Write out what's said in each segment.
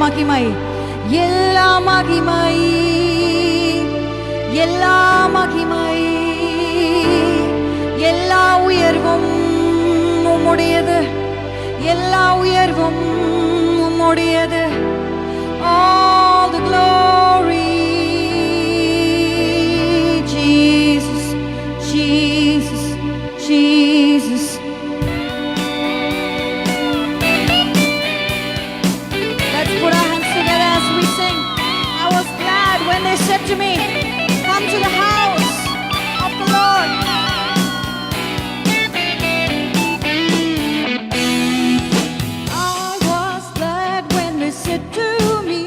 மகிமை, எல்லா மகிமை, எல்லா மகிமை, எல்லா உயர்வும் உம்முடையது, எல்லா உயர்வும் உம்முடையது. All the glory, Jesus, Jesus, Jesus. Let's put our hands together as we sing. I was glad when they said to me, come to the house of the Lord. I was glad when they said to me,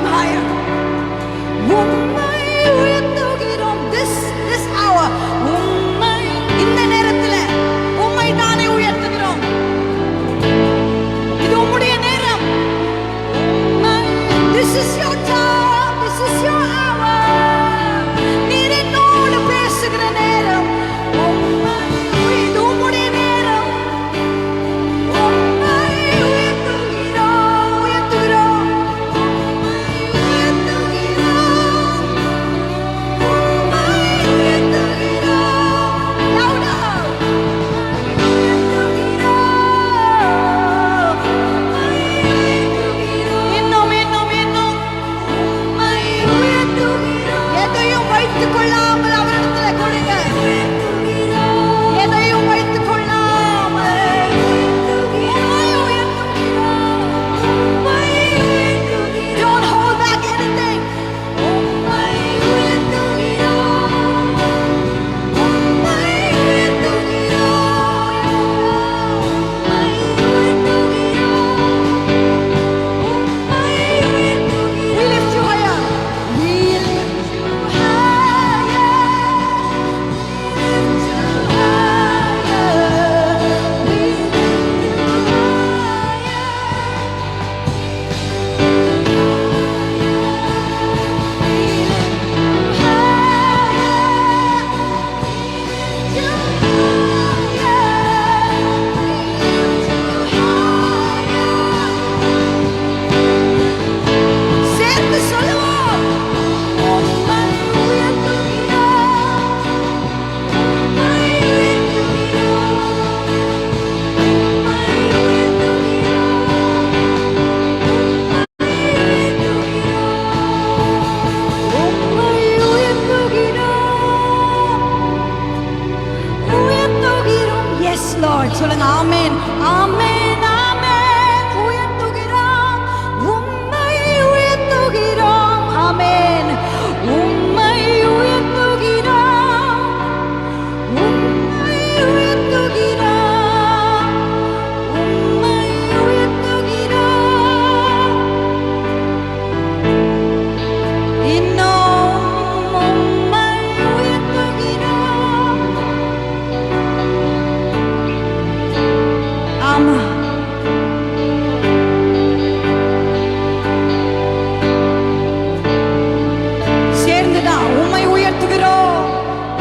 climb higher. உம்மை உயர்த்துகிறோம். This hour, உம்மை இந்த நேரத்துல உம்மை தானே உயர்த்துகிறோம். இது உம்முடைய நேரம். This is your time. This is your hour. நீர் என்னோடு பேசுகிற நேரம். இது உம்முடைய நேரம். உம்மை உயர்த்துகிறோம், உயர்த்துகிறோம். உம்மை உயர்த்துகிறோம். உம்மை உயர்த்துகிறோம். Louder. இன்னும் இன்னும் இன்னும் உம்மை உயர்த்துகிறோம். எதையும் வைத்துக் கொள்ளாமல் அவரிடத்துல கொடுங்க. எதையும் வைத்துக் கொள்ளாமல் உம்மை உயர்த்துகிறோம். உம்மை உயர்த்துகிறோம். Don't hold back anything. உம்மை உயர்த்துகிறோம். உம்மை உயர்த்துகிறோம். உம்மை உயர்த்துகிறோம். We lift you higher. We lift you higher. We lift you higher. We lift you சேர்ந்து சொல்லுவோம். உம்மை உயர்த்துகிறோம். உம்மை உயர்த்துகிறோம். உம்மை உயர்த்துகிறோம். உயர்த்துகிறோம். Yes, Lord. சொல்லுங்க. ஆமென், ஆமென், ஆமென். உயர்த்துகிறோம். உம்மை உயர்த்துகிறோம். ஆமென். உம்மை உயர்த்துகிறோம். உம்மை உயர்த்துகிறோம். உம்மை உயர்த்துகிறோம். இன்னும் உம்மை உயர்த்துகிறோம். ஆமா. சேர்ந்துதான் உம்மை உயர்த்துகிறோம்.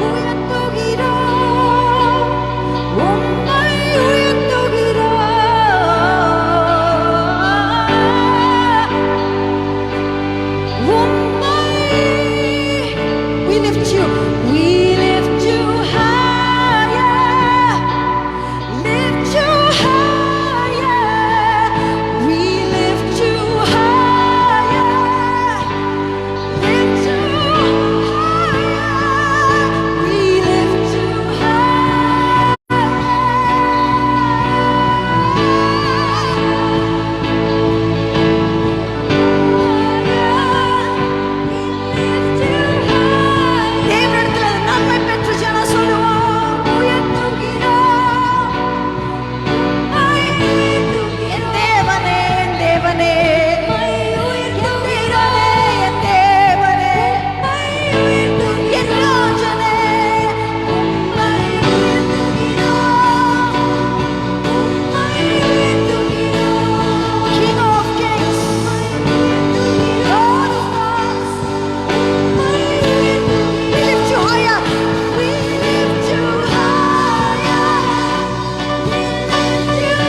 உயர்த்துகிறோம். உம்மை உயர்த்துகிறோம். உம்மை we lift you. We lift you higher. Lift you higher. We lift you higher. Lift you higher. We lift you higher. தேவனிடத்துல நன்மை பெற்ற ஜனம் சொல்லுவோம். உயர்த்துகிறோம். உம்மை என் தேவனே, என் தேவனே. என் தேவனே, என் தேவனே. என் ராஜனே. உம்மை உயர்த்துகிறோம். உம்மை உயர்த்துகிறோம். King of kings. Lord of lords. We lift you higher. We lift you higher. We lift you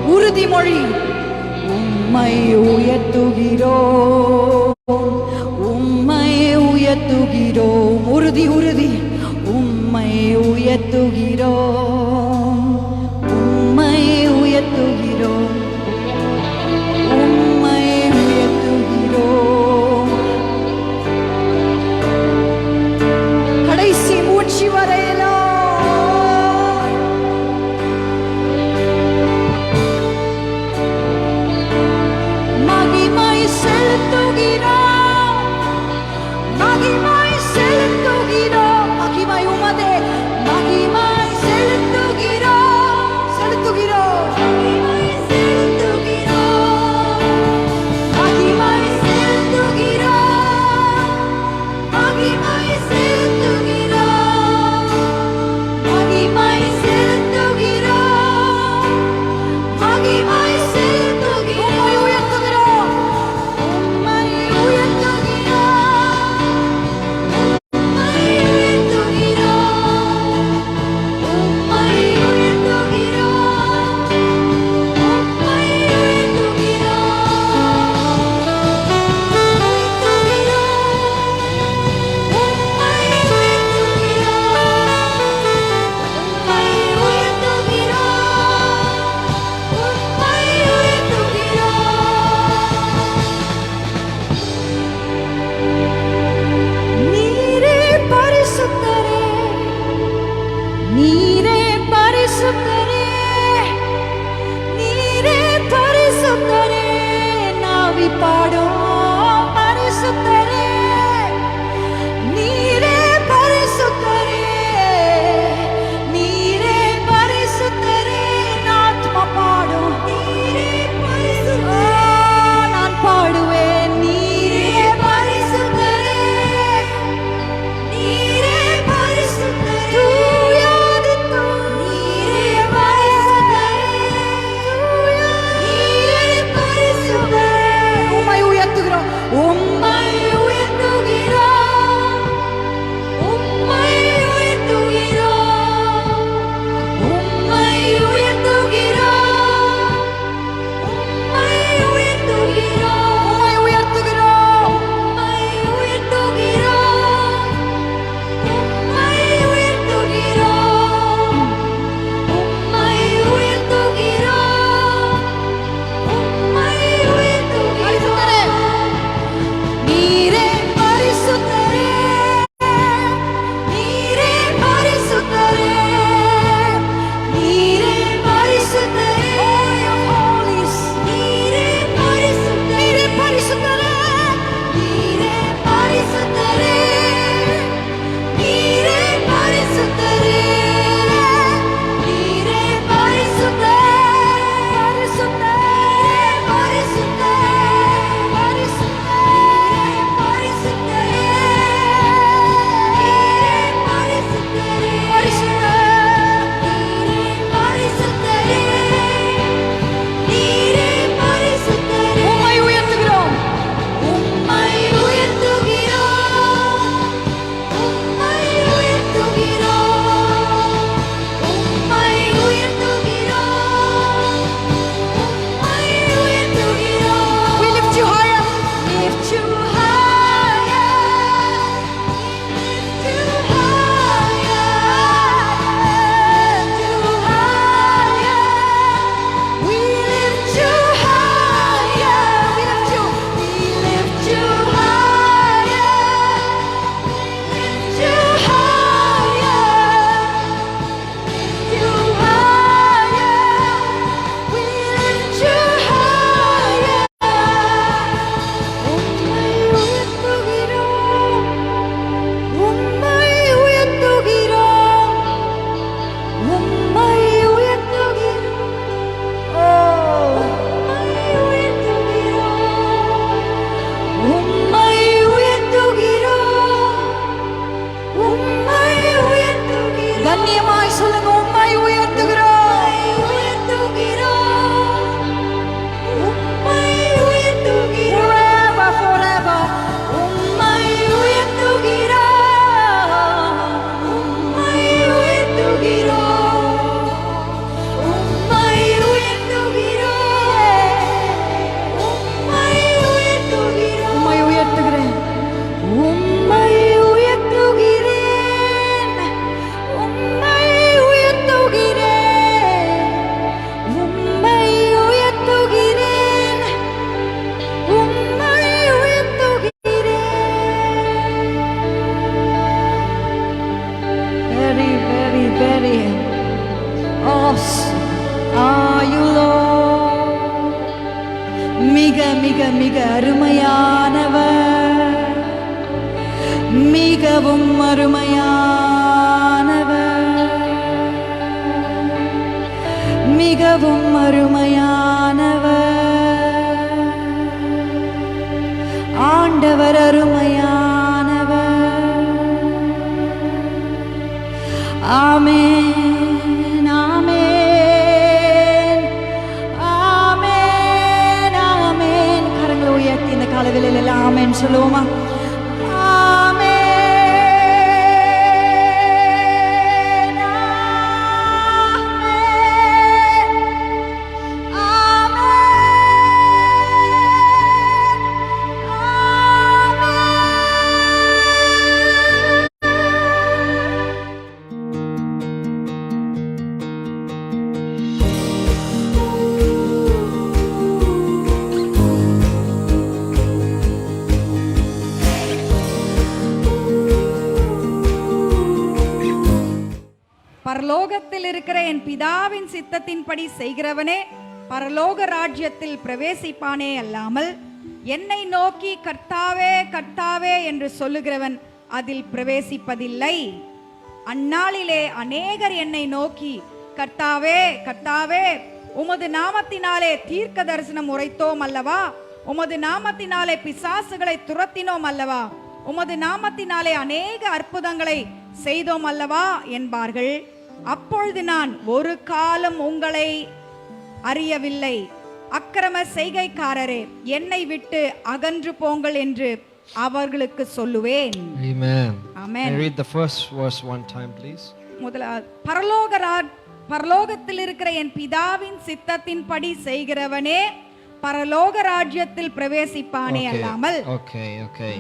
உறுதிமொழி. உம்மை உயர்த்துகிறோம். உம்மை உயர்த்துகிறோம். உறுதி, உறுதி. உம்மை உயர்த்துகிறோம். உம்மை உயர்த்துகிறோம். உம்மை உயர்த்துகிறோம். மிக மிக மிக அருமையானவர், மிகவும் அருமையானவர், மிகவும் அருமையானவர். ஆண்டவர் அருமையானவர். ஆமென், ஆமென், ஆமென், ஆமென். கரங்களை உயர்த்தி இந்த காலவேளையில் எல்லாம் ஆமென் சொல்லுவோமா? பரலோகத்தில் இருக்கிற என் பிதாவின் சித்தத்தின்படி செய்கிறவனே பரலோக ராஜ்யத்தில் பிரவேசிப்பானே அல்லாமல் என்னை நோக்கி கர்த்தாவே கர்த்தாவே என்று சொல்லுகிறவன் அதில் பிரவேசிப்பதில்லை. அந்நாளிலே அநேகர் என்னை நோக்கி கர்த்தாவே கர்த்தாவே உமது நாமத்தினாலே தீர்க்க தரிசனம் உரைத்தோம் அல்லவா, உமது நாமத்தினாலே பிசாசுகளை துரத்தினோம் அல்லவா, உமது நாமத்தினாலே அநேக அற்புதங்களை செய்தோம் அல்லவா என்பார்கள். அப்பொழுது நான் ஒரு காலம் உங்களை அறியவில்லை, அக்கிரம செய்கைக்காரரே என்னை விட்டு அகன்று போங்கள் என்று அவர்களுக்கு சொல்லுவேன். Amen. Amen. Read the first verse one time, please. பரலோகத்தில் இருக்கிற என் பிதாவின் சித்தத்தின்படி செய்கிறவனே பரலோக ராஜ்யத்தில் பிரவேசிப்பானே அல்லாமல். Okay.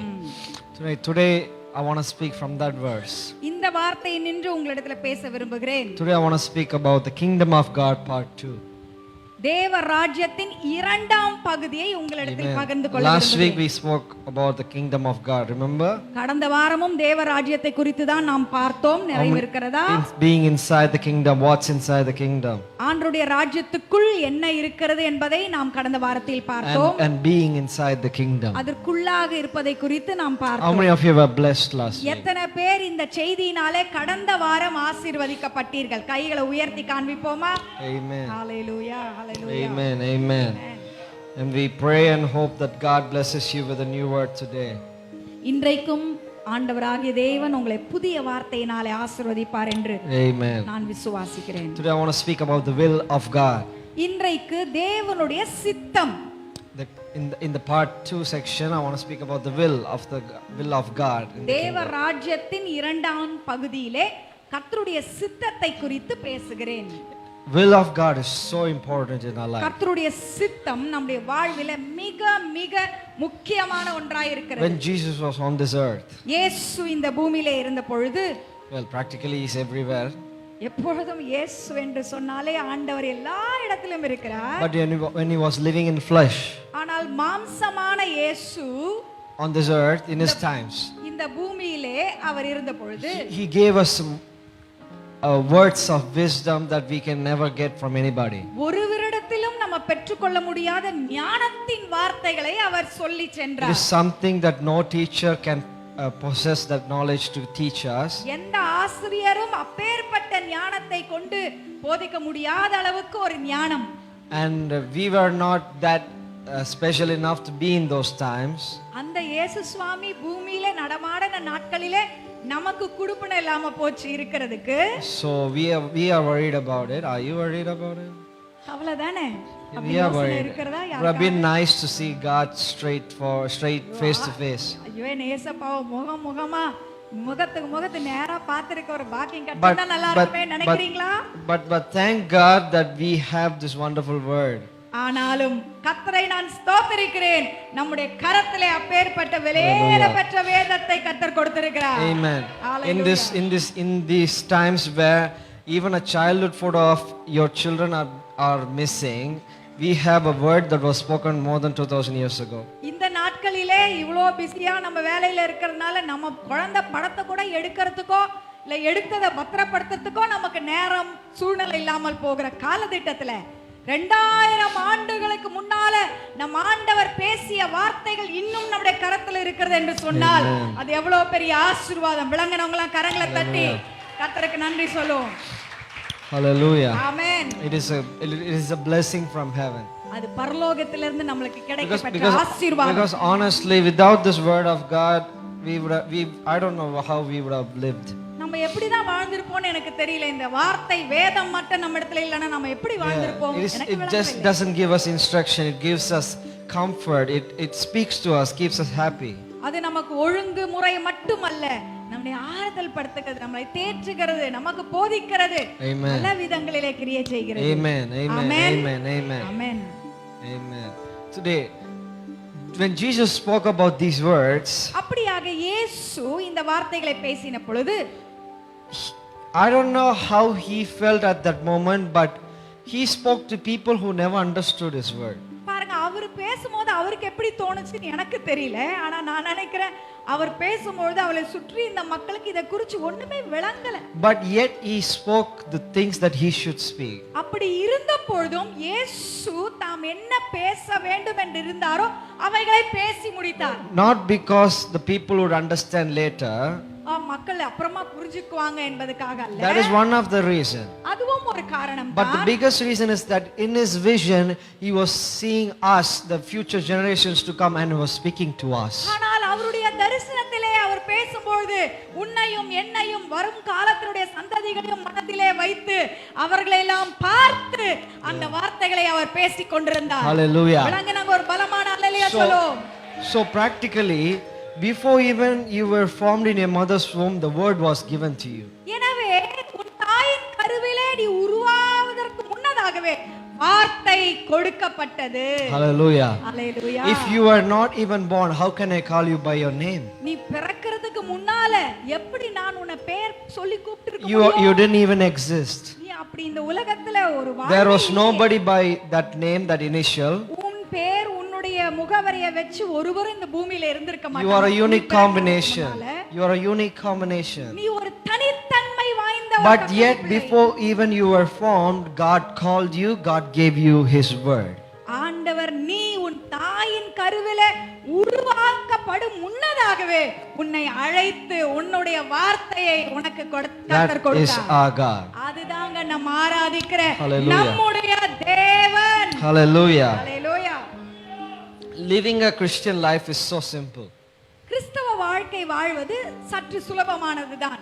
Today I want to speak from that verse. இந்த வார்த்தை நின்று உங்களிடத்துல பேச விரும்புகிறேன். Today I want to speak about the kingdom of God part 2. தேவ ராஜ்யத்தின் இரண்டாம் பகுதியை உங்களிடத்தில் பகிர்ந்து கொள்ள Last week we spoke about the kingdom of God, remember? கடந்த வாரமும் தேவ ராஜ்யத்தை குறித்து தான் நாம் பார்த்தோம். நிறைவேறுகிறதா? Being inside the kingdom, what's inside the kingdom? ஆண்டவருடைய ராஜ்யத்துக்குள் என்ன இருக்கிறது என்பதை நாம் கடந்த வாரத்தில் பார்த்தோம். And being inside the kingdom. அதற்குள்ளாக இருப்பதை குறித்து நாம் பார்த்தோம். How many of you were blessed last week? எத்தனை பேர் இந்த செய்தியினாலே கடந்த வாரம் ஆசீர்வதிக்கப்பட்டீர்கள்? கைகளை உயர்த்தி காண்பிப்போமா? Amen. Hallelujah. Amen. And we pray and hope that God blesses you with a new word today. இன்றைக்கும் ஆண்டவராகிய தேவன் உங்களை புதிய வார்த்தையினாலே ஆசீர்வதிப்பார் என்று நான் விசுவாசிக்கிறேன். Today I want to speak about the will of God. இன்றைக்கு தேவனுடைய சித்தம். In the part 2 section I want to speak about the will of God. தேவ ராஜ்யத்தின் இரண்டாம் பகுதியிலே கர்த்தருடைய சித்தத்தை குறித்து பேசுகிறேன். Will of God is so important in our life. கர்த்தருடைய சித்தம் நம்முடைய வாழ்விலே மிக மிக முக்கியமான ஒன்றாய் இருக்கிறது. When Jesus was on this earth, இயேசு இந்த பூமியிலே இருந்த பொழுது, well practically he is everywhere. எப்பொழுதும் இயேசு என்று சொன்னாலே ஆண்டவர் எல்லா இடத்திலும் இருக்கிறார். But when he was living in flesh, ஆனால் மாம்சமான இயேசு on this earth in his times, இந்த பூமியிலே அவர் இருந்த பொழுது he gave us some words of wisdom that we can never get from anybody. ஒருவரிடத்திலும் நம்ம பெற்றுக்கொள்ள முடியாத ஞானத்தின் வார்த்தைகளை அவர் சொல்லி சென்றார். It is something that no teacher can possess that knowledge to teach us. எந்த ஆசிரியரும் அப்பேற்பட்ட ஞானத்தை கொண்டு போதிக்க முடியாத அளவுக்கு ஒரு ஞானம். And we were not that special enough to be in those times. அந்த இயேசு சுவாமி பூமியிலே நடமாடின நாட்களிலே நமக்கு குடுப்பன இல்லாம போச்சு இருக்கிறதுக்கு. So we are worried about it. Are you worried about it? அவ்வளவுதானே. We are worried. It would have been nice to see God straight face to face. ஐயோ நேசப்பா முகமா முகத்துக்கு நேரா பாத்துக்க ஒரு பாக்கியம் கிடைச்சா நல்லா இருக்குமே நினைக்கிறீங்களா? But thank God that we have this wonderful word. ஆனாலும் கர்த்தரை நான் ஸ்தோத்திரிக்கிறேன், நம்முடைய கரத்திலே அப்பேற்பட்ட விலையேற பெற்ற வேதத்தை கர்த்தர் கொடுத்திருக்கிறார். Amen. In these times where even a childhood photo of your children are missing, we have a word that was spoken more than 2000 years ago. இந்த நாட்களிலே இவ்ளோ பிஸியா நம்ம வேலையில இருக்கிறதுனால நம்ம குழந்தை படத்தை கூட எடுக்கிறதுக்கோ இல்ல எடுத்ததை பத்திரப்படுத்துறதுக்கோ நமக்கு நேரம் சூழ்நிலை இல்லாமல் போகிற காலதிட்டத்துல 2000 ஆண்டுகளுக்கு முன்னால நம் வேண்டிய வார்த்தைகள் இன்னும் நம்முடைய கரத்துல இருக்கிறது என்று சொன்னால் அது எவ்வளவு பெரிய ஆசீர்வாதம். விளங்குனவங்க எல்லாம் கரங்களை தட்டி கர்த்தருக்கு நன்றி சொல்லுவோம். Hallelujah. Amen. It is a blessing from heaven. அது பரலோகத்திலிருந்து நமக்கு கிடைக்கப்பட்ட ஆசீர்வாதம். Because honestly, without this word of God, I don't know how we would have lived. நம்ம எப்படி தான் வாழ்ந்திருப்போம்னு எனக்கு தெரியல. இந்த வார்த்தை வேதம் மட்டும் நம்ம இடத்துல இல்லனா நம்ம எப்படி வாழ்ந்திருப்போம்? It just doesn't give us instruction, it gives us comfort, it speaks to us, keeps us happy. அது நமக்கு ஒழுங்கு முறை மட்டுமல்ல, நம்மை ஆறுதல் படுத்துகிறது, நம்மை தேற்றுகிறது, நமக்கு போதிக்கிறது, பல விதங்களிலே கிரியை செய்கிறது. Amen. Amen. Amen. Amen. Amen. Amen. Today when Jesus spoke about these words, அப்படியாக இயேசு இந்த வார்த்தைகளை பேசின பொழுது I don't know how he felt at that moment, but he spoke to people who never understood his word. பாருங்க, அவர் பேசும்போது அவருக்கு எப்படி தோணுச்சுன்னு எனக்கு தெரியல. ஆனா நான் நினைக்கிறேன் அவர் பேசும்போது அவளை சுற்றி இந்த மக்களுக்கு இத குறித்து ஒண்ணுமே விளங்கல. But yet he spoke the things that he should speak. அப்படி இருந்த பொழுதும் இயேசு தாம் என்ன பேச வேண்டும் என்று இருந்தாரோ அவைகளை பேசி முடித்தார். Not because the people would understand later. மக்கள் அப்புறமா புரிஞ்சுக்குவாங்க என்பதற்காக அல்ல. That is one of the reason. அதுவும் ஒரு காரணம். But the biggest reason is that in his vision he was seeing us, the future generations to come, and he was speaking to us. ஆனால் அவருடைய தரிசனத்திலே அவர் பேசும்போது உன்னையும் என்னையும் வரும் காலத்தினுடைய சந்ததிகளையும் மனதிலே வைத்து அவர்களை எல்லாம் பார்த்து அந்த வார்த்தைகளை அவர் பேசிக் கொண்டிருந்தார். Hallelujah. விளங்க நாங்க ஒரு பலமான அல்லேலூயா சொல்லுவோம். So practically, before even you were formed in your mother's womb, the word was given to you. எனவே உன் தாயின் கருவிலே நீ உருவாவதற்கு முன்னதாகவே வார்த்தை கொடுக்கப்பட்டது. Hallelujah. Hallelujah. If you are not even born, how can I call you by your name? நீ பிறக்கிறதுக்கு முன்னால எப்படி நான் உன்னை பெயர் சொல்லி கூப்பிட்டிருக்க முடியும்? You didn't even exist. நீ அப்படி இந்த உலகத்துல ஒரு There was nobody by that name, that initial. உன் பேர் உன்னுடைய முகவரியை வச்சு ஒருவரும் இந்த பூமியில இருந்திருக்க மாட்டாங்க. You are a unique combination. You are a unique combination. நீ ஒரு தனித்தன்மை வாய்ந்த. But yet before even you were formed, God called you, God gave you his word. ஆண்டவர் நீ உன் தாயின் கருவில உருவாக்கப்படும் முன்னதாகவே உன்னை அழைத்து உன்னுடைய வார்த்தையை உனக்கு கொடுத்தார். That is our God. அதுதாங்க நம்ம ஆராதிக்கிற Hallelujah. நம்முடைய தேவன். Hallelujah. Hallelujah. Living a Christian life is so simple. கிறிஸ்தவ வாழ்க்கை வாழ்வது சற்று சுலபமானதுதான்.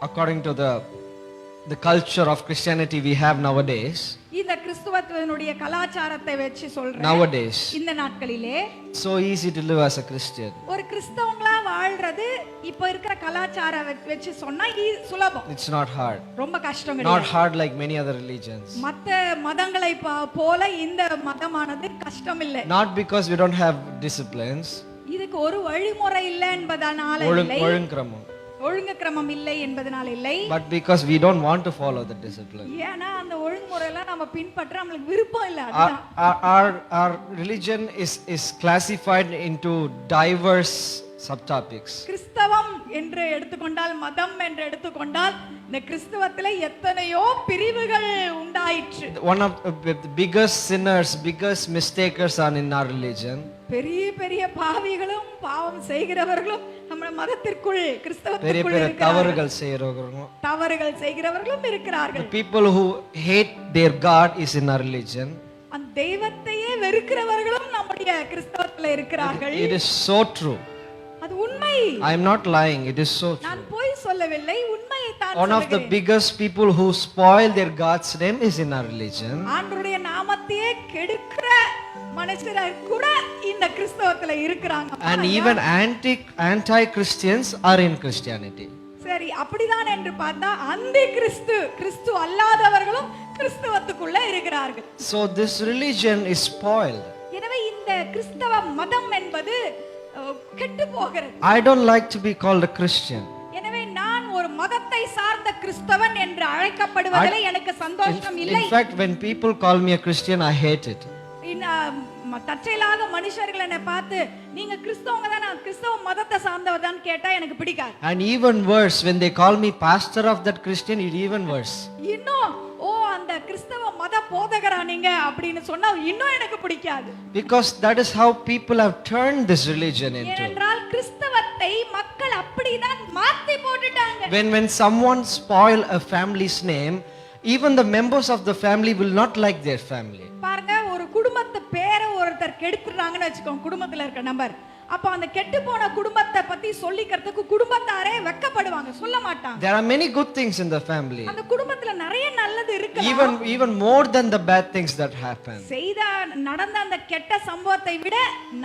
According to the culture of Christianity we have nowadays. இந்த கிறிஸ்தவத்தினுடைய கலாச்சாரத்தை வெச்சு சொல்றேன். Nowadays. இந்த நாட்களிலே So easy to live as a Christian. ஒரு கிறிஸ்தவங்களா வாழ்றது இப்ப இருக்கிற கலாச்சாரம் வெச்சு சொன்னா சுலபம். It's not hard. ரொம்ப கஷ்டம் கிடையாது. Not hard like many other religions. மத்த மதங்களை போல இந்த மதமானது கஷ்டம் இல்லை. Not because we don't have disciplines. இதுக்கு ஒரு வழிமுறை இல்லை என்பதனால இல்லை. ஒழுங்கு கிரமம் இல்லை என்பதனால இல்லை. But because we don't want to follow the discipline. ஏன்னா அந்த ஒழுங்குமுறை எல்லாம் நம்ம பின்பற்ற நமக்கு விருப்பம் இல்லை. Our religion is classified into diverse subtopics. கிறிஸ்தவம் என்று எடுத்துக்கொண்டால், மதம் என்று எடுத்துக்கொண்டால் இந்த கிறிஸ்தவத்திலே எத்தனையோ பிரிவுகள் உண்டாயிற்று. One of the biggest sinners, biggest mistakers are in our religion. பெரிய பெரிய பாவிகளும் பாவம் செய்கிறவர்களும் நம்ம மதத்திற்குள் கிறிஸ்தவத்திற்குள் இருக்கிறார்கள். தவறுகள் செய்கிறவர்களும் இருக்கிறார்கள். The people who hate their God is in our religion. அந்த தெய்வத்தையே வெறுக்கிறவர்களும் நம்முடைய கிறிஸ்தவத்திலே இருக்கிறார்கள். It is so true. அது உண்மை. I am not lying, it is so true. நான் பொய் சொல்லவில்லை, உண்மையை தான் சொல்கிறேன். One of the biggest people who spoil their God's name is in our religion. ஆண்டவருடைய நாமத்தையே கெடுக்கிற மனுஷர்கள் கூட இந்த கிறிஸ்தவத்துல இருக்கிறாங்க. And even anti-Christians are in Christianity. சரி, அப்படிதான் என்று பார்த்தா அந்தி கிறிஸ்து அல்லாதவர்களும் கிறிஸ்தவத்துக்குள்ள இருக்கிறார்கள். So this religion is spoiled. எனவே இந்த கிறிஸ்தவ மதம் என்பது கெட்டு போகிறது. I don't like to be called a Christian. எனவே நான் ஒரு மதத்தை சார்ந்த கிறிஸ்தவன் என்று அழைக்கப்படுவதிலே எனக்கு சந்தோஷம் இல்லை. In fact, when people call me a Christian, I hate it. தற்செயலாக மனுஷர்கள் என்னை பார்த்து நீங்க கிறிஸ்தவங்க தான், நான் கிறிஸ்தவ மதத்தை சார்ந்தவர் தான் கேட்டா எனக்கு பிடிக்காது. And even worse, when they call me pastor of that Christian, it even worse. இன்னும் ஓ அந்த கிறிஸ்தவ மத போதகரா நீங்க அப்படின்னு சொன்னா இன்னும் எனக்கு பிடிக்காது. Because that is how people have turned this religion into. ஏனென்றால் கிறிஸ்தவத்தை மக்கள் அப்படிதான் மாத்தி போட்டுட்டாங்க. When someone spoil a family's name, even the members of the family will not like their family. பாருங்க, ஒரு குடும்பத்து பேரை ஒருத்தர் கெடுத்துறாங்கன்னு வச்சுக்கோங்க, குடும்பத்துல இருக்க நம்பர். அப்ப அந்த கெட்டு போன குடும்பத்தை பத்தி சொல்லிக்கிறதுக்கு குடும்பத்தாரே வெட்கப்படுவாங்க, சொல்ல மாட்டாங்க. There are many good things in the family. அந்த குடும்பத்துல நிறைய நல்லது இருக்கு. Even more than the bad things that happen. நடந்த அந்த கெட்ட சம்பவத்தை விட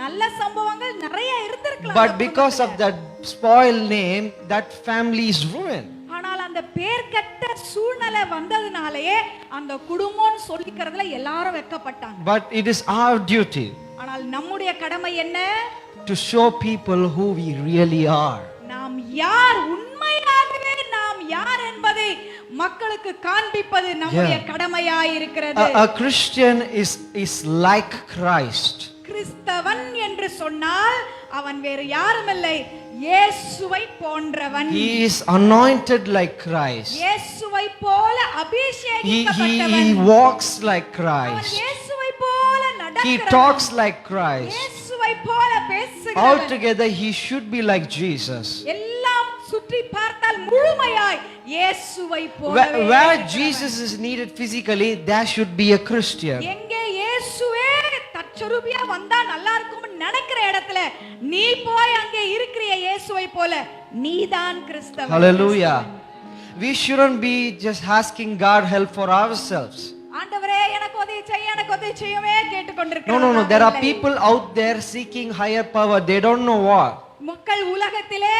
நல்ல சம்பவங்கள் நிறைய இருந்திருக்கலாம். But because of that spoiled name, that family is ruined. ஆனால் அந்த பேர் கெட்ட சூழ்நிலை வந்ததுனாலயே அந்த குடும்பம்னு சொல்லிக்கிறதுல எல்லாரும் வெட்கப்பட்டாங்க. But it is our duty ஆனால் நம்முடைய கடமை என்ன? to show people who we really are. நாம் யார், உண்மையாகவே நாம் யார் என்பதை மக்களுக்கு காண்பிப்பது நம்முடைய கடமையாய் இருக்கிறது. A Christian is like Christ. கிறிஸ்தவன் என்று சொன்னால் அவன் வேறு யாருமில்லை, இயேசுவை போன்றவன். He is anointed like Christ. இயேசுவை போல அபிஷேகிக்கப்பட்டவன். He walks like அவன் Christ. இயேசுவை போல நடக்கிறான். He talks like Christ. இயேசுவை போல பேசுகிறான். Altogether he should be like Jesus. எல்லாம் சுற்றி பார்த்தால் முழுமையாய் இயேசுவை போலவே. Where Jesus is needed physically, there should be a Christian. எங்கே இயேசுவே தற்சொரூபியா வந்தா நல்லா இருக்கும்னு நினைக்கிற இடத்துல நீ போய் அங்கே இருக்கிற இயேசுவை போல நீதான் கிறிஸ்தவன். Hallelujah. We shouldn't be just asking God help for ourselves. ஆண்டவரே எனக்கு உதவி செய்ய, எனக்கு உதவி செய்யவே கேட்டுக்கொண்டிருக்கிறாங்க. No. There are people out there seeking higher power. They don't know what. மக்கள் உலகத்திலே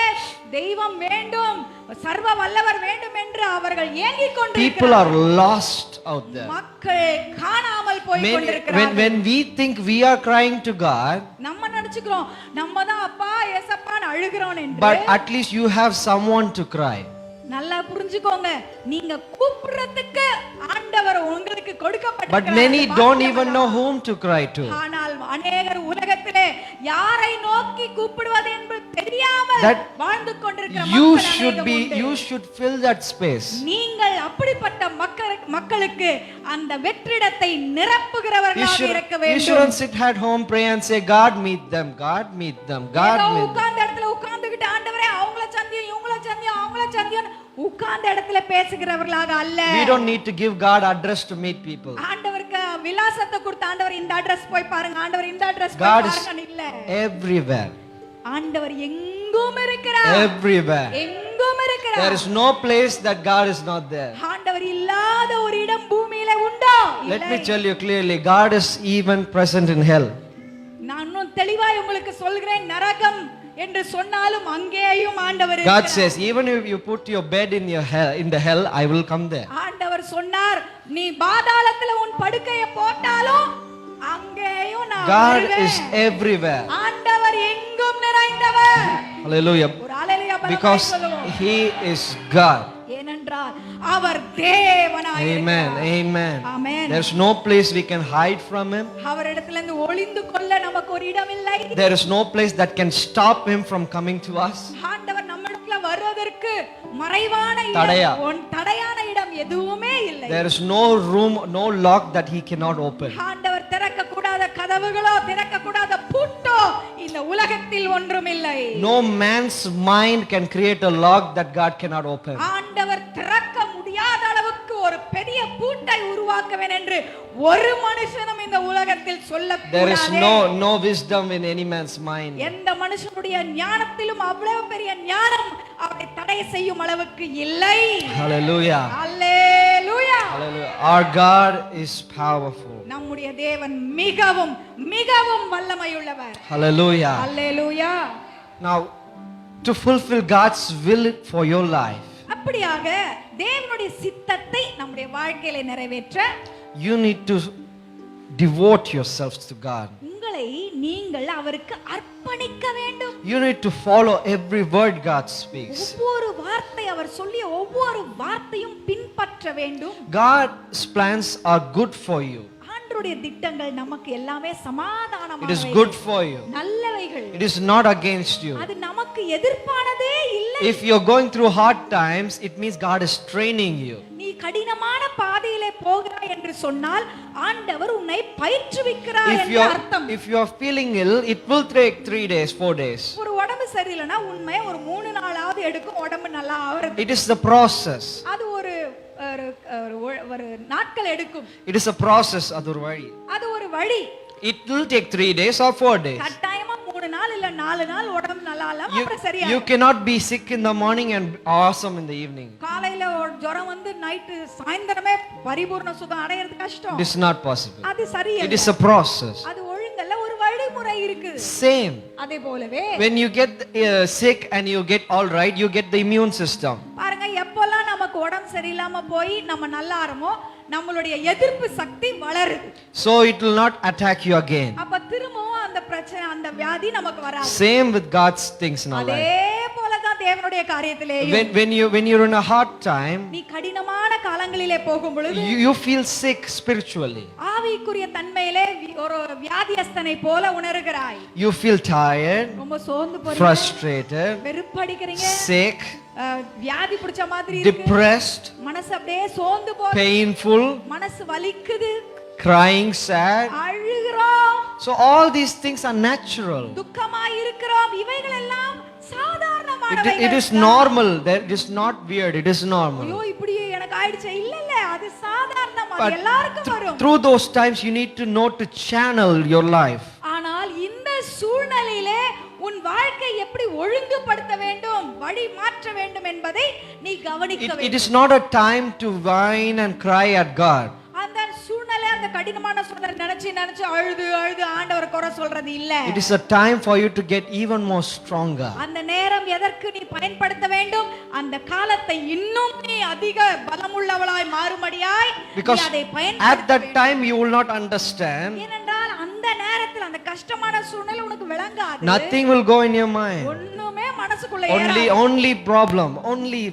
தெய்வம் வேண்டும், சர்வ வல்லவர் வேண்டும் என்று அவர்கள் ஏங்கிக் கொண்டிருக்கிறார்கள். People are lost out there. மக்கள் காணாமல் போய் கொண்டிருக்கிறார்கள். When we think we are crying to God, நம்ம நினைச்சுக்கிறோம் நம்ம தான் அப்பா ஏசப்பான்னு அழுகிறோம் என்று. but at least you have someone to cry. நல்லா புரிஞ்சுக்கோங்க, நீங்க கூப்பிடுறதுக்கு ஆண்டவர் உங்களுக்கு கொடுக்கப்பட்டிருக்கிறார். But many don't even know whom to cry to. ஆனால் அநேகர் உலகத்திலே யாரை நோக்கி கூப்பிடுவது என்பது தெரியாமல் வாழ்ந்து கொண்டிருக்கிற you should fill that space. நீங்கள் அப்படிப்பட்ட மக்களுக்கு அந்த வெற்றிடத்தை நிரப்புகிறவர்களாக இருக்க வேண்டும். You shouldn't sit at home, pray and say God meet them, God meet them, God meet them. உட்கார்ந்த இடத்துல உட்கார்ந்துகிட்டு ஆண்டவரே அவங்கள சந்தியும் இவங்கள சந்தியும் அவங்கள சந்தியும் உட்கார்ந்த இடத்துல பேசுகிறவர்களாக அல்ல. We don't need to give God address to meet people. ஆண்டவருக்கு விலாசத்தை கொடுத்து ஆண்டவர் இந்த அட்ரஸ் போய் பாருங்க, ஆண்டவர் இந்த அட்ரஸ் போய் பாருங்க இல்ல. Everywhere. ஆண்டவர் எங்கும் இருக்கிறார். Everywhere. எங்கும் இருக்கிறார். There is no place that God is not there. ஆண்டவர் இல்லாத ஒரு இடம் பூமியில உண்டோ? Let me tell you clearly, God is even present in hell. நான் இன்னும் தெளிவாய் உங்களுக்கு சொல்கிறேன், நரகம் என்று சொன்னாலும் அங்கேயும் ஆண்டவர் இருக்கிறார். God says, even if you put your bed in the hell, I will come there. ஆண்டவர் சொன்னார், நீ பாதாளத்துல உன் படுக்கையை போட்டாலும் அங்கேயும் நான் வருவேன். God is everywhere. ஆண்டவர் எங்கும் நிறைந்தவர். Hallelujah. ஒரு ஹalleluya பலமாய் Because சொல்லுவோம். he is God. ஏனென்றால் அவர் தேவனாய் இருக்கிறார். Amen. Amen. There's no place we can hide from him. அவரிடத்திலிருந்து ஒளிந்து கொள்ள நமக்கு ஒரு இடம் இல்லை. There is no place that can stop him from coming to us. ஆண்டவர் நம்மிடத்துல வருவதற்கு மறைவான தடையா. இடம், தடையான இடம் எதுவுமே இல்லை. There is no room, no lock that he cannot open. ஆண்டவர் திறக்க கூடாத கதவுகளோ திறக்க கூடாத பூட்டோ இந்த உலகத்தில் ஒன்றும் இல்லை. No man's mind can create a lock that God cannot open. ஆண்டவர் திறக்க முடியாத அளவுக்கு ஒரு பெரிய பூட்டை உருவாக்குவேன் என்று ஒரு மனுஷனும் இந்த உலகத்தில் சொல்லக்கூடாது. There is no wisdom in any man's mind. எந்த மனுஷனுடைய ஞானத்திலும் அவ்வளவு பெரிய ஞானம் அவரை தடை செய்யும் அளவுக்கு இல்லை. Hallelujah. Hallelujah. Hallelujah. Our God is powerful. நம்முடைய தேவன் மிகவும் மிகவும் வல்லமையுள்ளவர். Hallelujah. Hallelujah. Now, to fulfill God's will for your life, அப்படியாக தேவனுடைய சித்தத்தை நம்முடைய வாழ்க்கையில நிறைவேற்ற you need to devote yourselves to God. உங்களை நீங்கள் அவருக்கு அர்ப்பணிக்க வேண்டும். You need to follow every word God speaks. ஒவ்வொரு வார்த்தை அவர் சொல்லிய ஒவ்வொரு வார்த்தையும் பின்பற்ற வேண்டும். God's plans are good for you. ஆண்டவருடைய திட்டங்கள் நமக்கு எல்லாமே சமாதானமானவை. It is good for you. நல்லவைகள். It is not against you. அது நமக்கு எதிர்ப்பானதே இல்லை. If you're going through hard times, it means God is training you. நீ கடினமான பாதையிலே போகிறாய் என்று சொன்னால் ஆண்டவர் உன்னை பயிற்றுவிக்கிறார் If என்று you are, அர்த்தம். if you are feeling ill, it will take 3 days, 4 days. ஒரு உடம்பு சரியில்லைன்னா உண்மை ஒரு 3 நாளாவது எடுக்கும் உடம்பு நல்லா ஆவறது. It is the process. அது ஒரு ஒரு நாட்கள் எடுக்கும். It is a process, அது ஒரு வழி. அது ஒரு வழி. It will take 3 days or 4 days. கட்டாயமா 3 நாள் இல்ல 4 நாள் உடம்பு நல்லா இல்லாம அப்புறம் சரியா. You cannot be sick in the morning and awesome in the evening. காலையில ஜுரம் வந்து நைட் சாயந்தரமே பரிபூர்ண சுகம் அடையிறது கஷ்டம். It is not possible. அது சரியில்லை. It is a process. அது ஒழுங்கல்ல ஒரு வழிமுறை இருக்கு. Same. அதே போலவே When you get sick and you get all right, you get the immune system. பாருங்க எப்போல்லாம் நமக்கு உடம்பு சரியில்லாம போய் நம்ம நல்லா ஆறமோ நம்மளுடைய எதிர்ப்பு சக்தி வளருது. So it will not attack you again. அப்ப திரும்பவும் அந்த பிரச்சனை அந்த வியாதி நமக்கு வராது. Same with God's things in our life. அதே போல தான் தேவனுடைய காரியத்திலேயும் When you're in a hard time, நீ கடினமான காலங்களிலே போகும் பொழுது you feel sick spiritually. ஆவிக்குரிய தன்மையிலே ஒரு வியாதியஸ்தனை போல உணர்கிறாய். You feel tired, ரொம்ப சோர்ந்து போறீங்க, frustrated, வெறுப்படிக்கிறீங்க, sick, வியாதி பிடிச்ச மாதிரி இருக்கு, depressed, மனசு அப்படியே சோர்ந்து போகுது, painful, மனசு வலிக்குது, crying, sad. அழுகிறோம். So all these things are natural. துக்கமாய் இருக்கிறோம். இவைகள் எல்லாம் சாதாரணமானவைகள். It is normal. That is not weird. It is normal. ஐயோ இப்படி எனக்கு ஆயிடுச்சு. இல்ல இல்ல அது சாதாரணமா எல்லாருக்கும் வரும். Through those times you need to know to channel your life. ஆனால் இந்த சூழ்நிலையிலே உன் வாழ்க்கை எப்படி ஒழுங்குபடுத்த வேண்டும், வழி மாற்ற வேண்டும் என்பதை நீ கவனிக்க வேண்டும். It is not a time to whine and cry at God. அந்த சூழ்நிலை அந்த கடினமான சூழ்நிலை நினைச்சு அழுது ஆண்டவரை குறை சொல்றது இல்ல. It is a time for you to get even more stronger. அந்த நேரம் எதற்கு நீ பயன்படுத்த வேண்டும்? அந்த காலத்தை இன்னும் நீ அதிக பலமுள்ளவளாய் மாறும்படியாய் நீ அதை பயன்படுத்த. At that time you will not understand. ஏனென்றால் அந்த நேரத்தில் அந்த கஷ்டமான சூழ்நிலை உனக்கு விளங்காது. Nothing will go in your mind. ஒண்ணுமே மனசுக்குள்ள ஏறாது. Only problem, only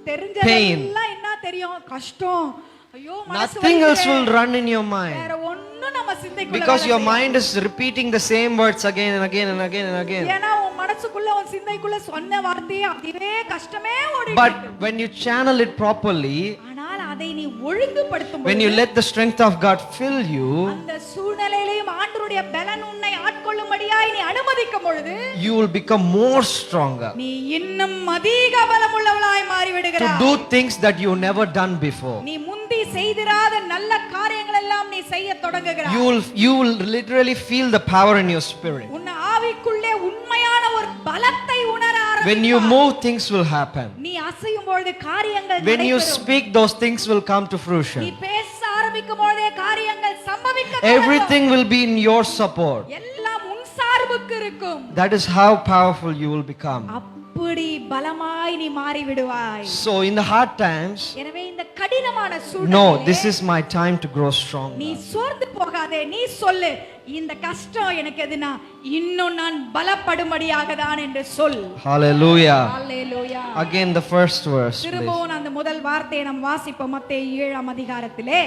தெரிஞ்சதெல்லாம் என்ன தெரியும்? கஷ்டம். ஐயோ மனசு nothing else will run in your mind. வேற ஒண்ணும் நம்ம சிந்தைக்குள்ள Because your mind is repeating the same words again and again and again and again. ஏனா உன் மனசுக்குள்ள உன் சிந்தைக்குள்ள சொன்ன வார்த்தையே அதுவே கஷ்டமே ஓடிட்டு. But when you channel it properly, ஆனால் அதை நீ ஒழுங்குபடுத்தும் when you let the strength of God fill you, அந்த சூழ்நிலையிலேயும் ஆண்டவருடைய பலன் உன்னை ஆட்கொள்ளும்படியாய் நீ அனுமதிக்கும் பொழுது you will become more stronger நீ இன்னும் அதிக பலமுள்ளவளாய் மாறி to விடுகிறாய். do things that you never done before. நீ முந்தி செய்திராத நல்ல காரியங்கள் எல்லாம் நீ செய்ய தொடங்குகிறாய். You will literally feel the power in your spirit. உன் ஆவிக்குள்ளே உண்மையான ஒரு பலத்தை உணர ஆரம்பிப்பாய். When you move, things will happen. நீ அசையும் பொழுது காரியங்கள் When you நடைபெறும். speak, those things will come to நீ fruition. பேச ஆரம்பிக்கும் பொழுதே காரியங்கள் சம்பவிக்க Everything will be in your support. எல்லாம் உன் சார்புக்கு இருக்கும். That is how powerful you will become. அப்படி பலமாய் நீ மாறி விடுவாய். So in the hard times, எனவே இந்த கடினமான no, சூழ்நிலையிலே this is my time to grow strong. நீ சோர்ந்து போகாதே. நீ சொல்லு, இந்த கஷ்டம் எனக்கு எதுனா இன்னும் நான் பலப்படும்படியாக தான் என்று சொல். Hallelujah. Hallelujah. Again the first verse, please. திரும்பவும் அந்த முதல் வார்த்தையை நாம் வாசிப்போம். மத்தேயு 7ஆம் அதிகாரத்திலே,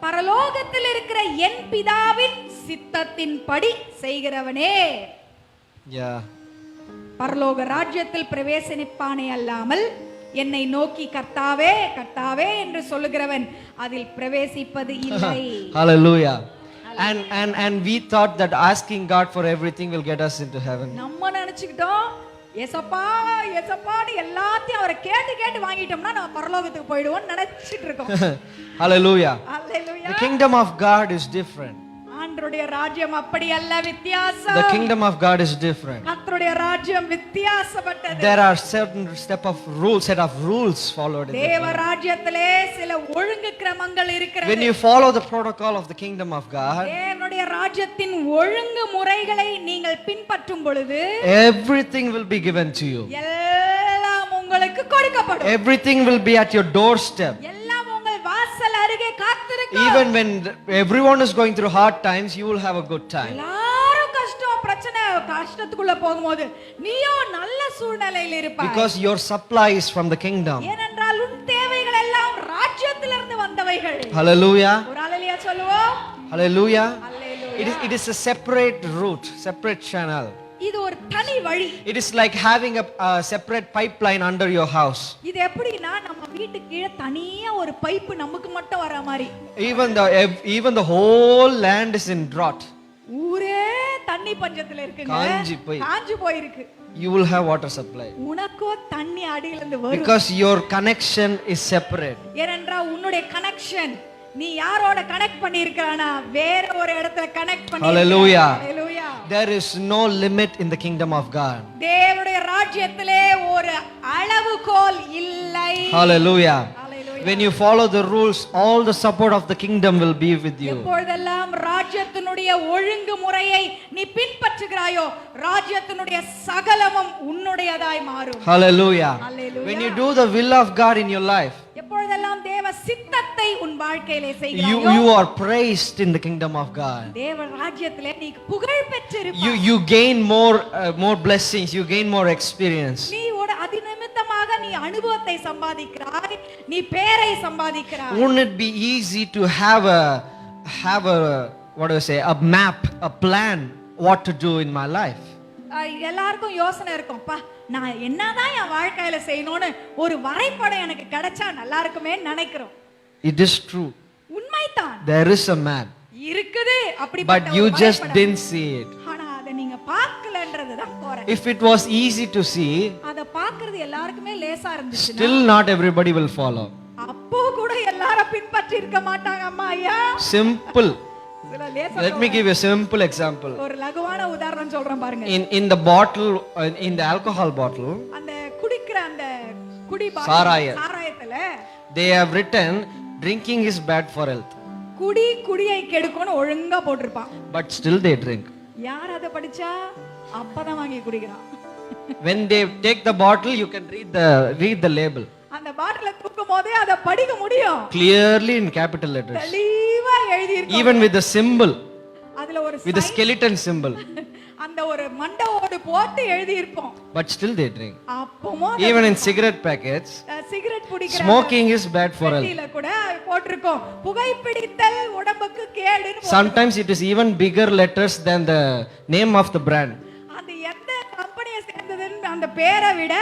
பரலோகத்தில் இருக்கிற என் பிதாவின் சித்தத்தின்படி செய்கிறவனே Yeah. பரலோக ராஜ்யத்தில் பிரவேசிப்பானே அல்லாமல் என்னை நோக்கி கர்த்தாவே கர்த்தாவே என்று சொல்லுகிறவன் அதில் பிரவேசிப்பது இல்லை. Hallelujah. And we thought that asking God for everything will get us into heaven. நம்ம நினைச்சுக்கிட்டோம் ஏசப்பா ஏசப்பான்னு எல்லாத்தையும் அவரை கேட்டு வாங்கிட்டோம்னா நம்ம பரலோகத்துக்கு போயிடுவோம்னு நினைச்சிட்டு இருக்கோம். Hallelujah. Hallelujah. The kingdom of God is different. ஆண்டவருடைய ராஜ்யம் அப்படி அல்ல, வித்தியாசம். The kingdom of God is different. கர்த்தருடைய ராஜ்யம் வித்தியாசப்பட்டது. There are certain set of rules followed in the தேவ kingdom. ராஜ்யத்திலே சில ஒழுங்கு கிரமங்கள் இருக்கிறது. When you follow the protocol of the kingdom of God, தேவனுடைய ராஜ்யத்தின் ஒழுங்கு முறைகளை நீங்கள் பின்பற்றும் பொழுது everything will be given to you. எல்லாம் உங்களுக்கு கொடுக்கப்படும். Everything will be at your doorstep. எல்லாம் உங்கள் வாசல் அருகே காத்திருக்கும். Even when everyone is going through hard times, you will have a good time. எல்லாரும் கஷ்டத்துக்குள்ள போகும்போது நீயோ நல்ல சூழ்நிலையில் இருப்பாய். Because your supply is from the kingdom. ஏனென்றால் உன் தேவைகள் எல்லாம் ராஜ்யத்திலிருந்து வந்தவைகள். Hallelujah. ஒரு ஹalleluya சொல்லுவோம். Hallelujah. Hallelujah. It is a separate route, separate channel. இது ஒரு தனி வழி. It is like having a separate pipeline under your house. இது எப்படின்னா நம்ம வீட்டுக்கு கீழே தனியா ஒரு பைப்பு நமக்கு மட்டும் வர மாதிரி. Even the whole land is in drought. ஊரே தண்ணி பஞ்சத்துல இருக்குங்க. காஞ்சு போயிருக்கு. You will have water supply. உனக்கோ தண்ணி அடியில இருந்து வரும். Because your connection is separate. ஏனென்றால் உன்னுடைய கனெக்ஷன் நீ யாரோட கனெக்ட் பண்ணி இருக்கறானா வேற ஒரு இடத்துல கனெக்ட் பண்ணி. Hallelujah. Hallelujah. There is no limit in the kingdom of God. தேவனுடைய ராஜ்யத்திலே ஒரு அளவுகோல் இல்லை. Hallelujah. When you follow the rules, all the support of the kingdom will be with you. எப்பொழுதெல்லாம் ராஜ்யத்தினுடைய ஒழுங்குமுறையை நீ பின்பற்றுகிறாயோ ராஜ்யத்தினுடைய சகலமும் உன்னுடையதாய் மாறும். Hallelujah. Hallelujah. When you do the will of God in your life, எப்பொழுதெல்லாம் தேவ சித்தத்தை உன் வாழ்க்கையிலே செய்கிறாயோ you are praised in the kingdom of God. தேவ ராஜ்யத்திலே நீ புகழ் பெற்றிருப்பாய். You gain more blessings, you gain more experience. நீ அதிநிமித்தமாக நீ அனுபவத்தை சம்பாதிக்கிறாய், நீ பேரை சம்பாதிக்கிறாய். Wouldn't it be easy to have a what do I say, a map, a plan what to do in my life? எல்லாருக்கும் யோசனை இருக்கும்பா, நான் என்னதான் என் வாழ்க்கையில செய்யணும்னு ஒரு வரைபடம் எனக்கு கிடைச்சா நல்லா இருக்குமே நினைக்கிறோம். It is true. உண்மைதான். There is a map. இருக்குது அப்படிப்பட்ட But you just didn't see it. ஆனா அத நீங்க பார்க்கலன்றதுதான் குறை. If it was easy to see, அத பார்க்கிறது எல்லாருக்குமே லேசா இருந்துச்சுனா still not everybody will follow. அப்போ கூட எல்லாரும் பின்பற்றி இருக்க மாட்டாங்க அம்மா ஐயா. Simple. சில லேசா. Let me give you a simple example. ஒரு லகுவான உதாரணம் சொல்றேன் பாருங்க. In the bottle, in the alcohol bottle, அந்த குடிக்கிற அந்த குடி சாராயத்துல they have written drinking is bad for health. குடியை கெடுக்கும்னு ஒழுங்கா போட்டுருப்பான். But still they drink. யார் அத படிச்சா அப்பதான் வாங்கி குடிக்கிறான். When they take the bottle, you can read the label. அந்த பாட்டில தூக்கும் போதே அத படிக்க முடியும். Clearly in capital letters. தெளிவா எழுதி இருக்கு. Even with the symbol. அதுல ஒரு with the skeleton symbol. அந்த ஒரு மண்டவோடு போட்டு எழுதி இருக்கும். But still they drink. அப்பமோ even in cigarette packets, cigarette பிடிக்கிற smoking is bad for health. இதுல கூட போட்டுருக்கும் புகைப்பிடித்தல் உடம்புக்கு கேடுன்னு. Sometimes it is even bigger letters than the name of the brand. அது எந்த கம்பெனியை சேர்ந்ததுன்னு அந்த பேரை விட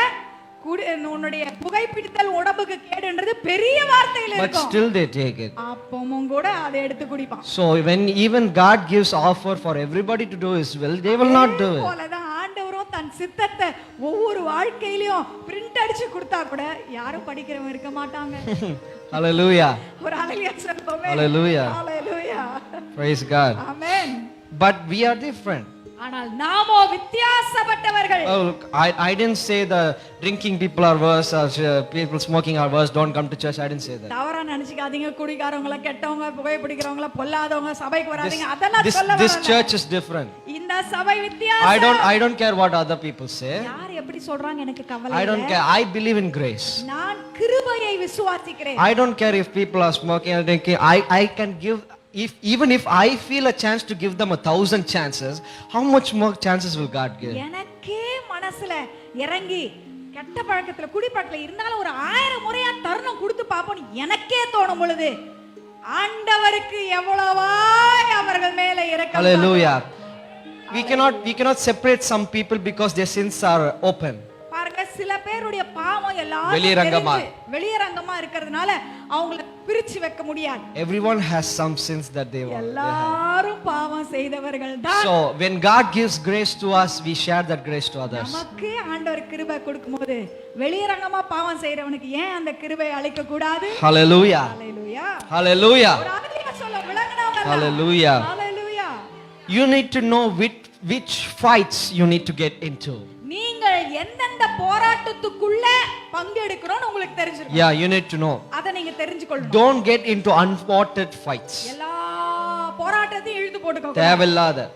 உன்னுடைய புகைப்பிடித்தல் உடம்புக்கு கேடுன்றது பெரிய வார்த்தையில இருக்கும். But still they take it. அப்பமும் கூட அதை எடுத்து குடிப்பான். So when even God gives offer for everybody to do his will, they will not do it. போலதான் ஆண்டவரும் தன் சித்தத்தை ஒவ்வொரு வாழ்க்கையிலயும் பிரிண்ட் அடிச்சு கொடுத்தா கூட யாரும் படிக்கிறவங்க இருக்க மாட்டாங்க. Hallelujah. ஒரு ஹalleluya சொல்லுவோமே. Hallelujah. Hallelujah. Praise God. Amen. But we are different. ஆனால் நாமோ வித்தியாசப்பட்டவர்கள். I didn't say the drinking people are worse or people smoking are worse, don't come to church. I didn't say that. தவறா நினைச்சுக்காதீங்க, குடிகாரவங்க கெட்டவங்க புகை பிடிக்கிறவங்க பொல்லாதவங்க சபைக்கு வராதீங்க அதெல்லாம் சொல்ல வரல. This church is different. இந்த சபை வித்தியாசம். I don't care what other people say. யார் எப்படி சொல்றாங்க எனக்கு கவலை இல்ல. I don't care. I believe in grace. நான் கிருபையை விசுவாசிக்கிறேன். I don't care if people are smoking or drinking. I can give, even if I feel a chance to give them 1,000 chances, how much more chances will God give? எனக்கே மனசுல இறங்கி கெட்ட பழக்கத்துல குடிப்பழக்கத்துல இருந்தாலும் ஒரு 1000 முறையா தருணம் கொடுத்து பாப்போம் எனக்கே தோணும் பொழுது ஆண்டவருக்கு எவ்வளவாய் அவர்கள் மேல இரக்கம். Hallelujah. We cannot separate some people because their sins are open. பாருங்க சில பேருடைய பாவம் எல்லாரும் வெளியரங்கமா இருக்கிறதுனால அவங்கள பிரிச்சு வைக்க முடியாது. Everyone has some sins that they want. எல்லாரும் பாவம் செய்தவர்கள் தான். So when God gives grace to us, we share that grace to others. நமக்கு ஆண்டவர் கிருபை கொடுக்கும்போது வெளியரங்கமா பாவம் செய்றவனுக்கு ஏன் அந்த கிருபை அளிக்க கூடாது? Hallelujah. Hallelujah. Hallelujah. ஒரு ஹalleluya சொல்ல விளங்குனவங்க. Hallelujah. Hallelujah. You need to know which fights you need to get into. நீங்கள் எந்தெந்த போராட்டத்துக்குள்ள பங்கெடுக்கறோம்னு உங்களுக்கு தெரிஞ்சிருக்கும். Yeah, you need to know. அத நீங்க தெரிஞ்சுக்கொள்ளணும். Don't get into unwanted fights. எல்லா போராட்டத்தையும் இழுத்து போட்டுக்கோங்க.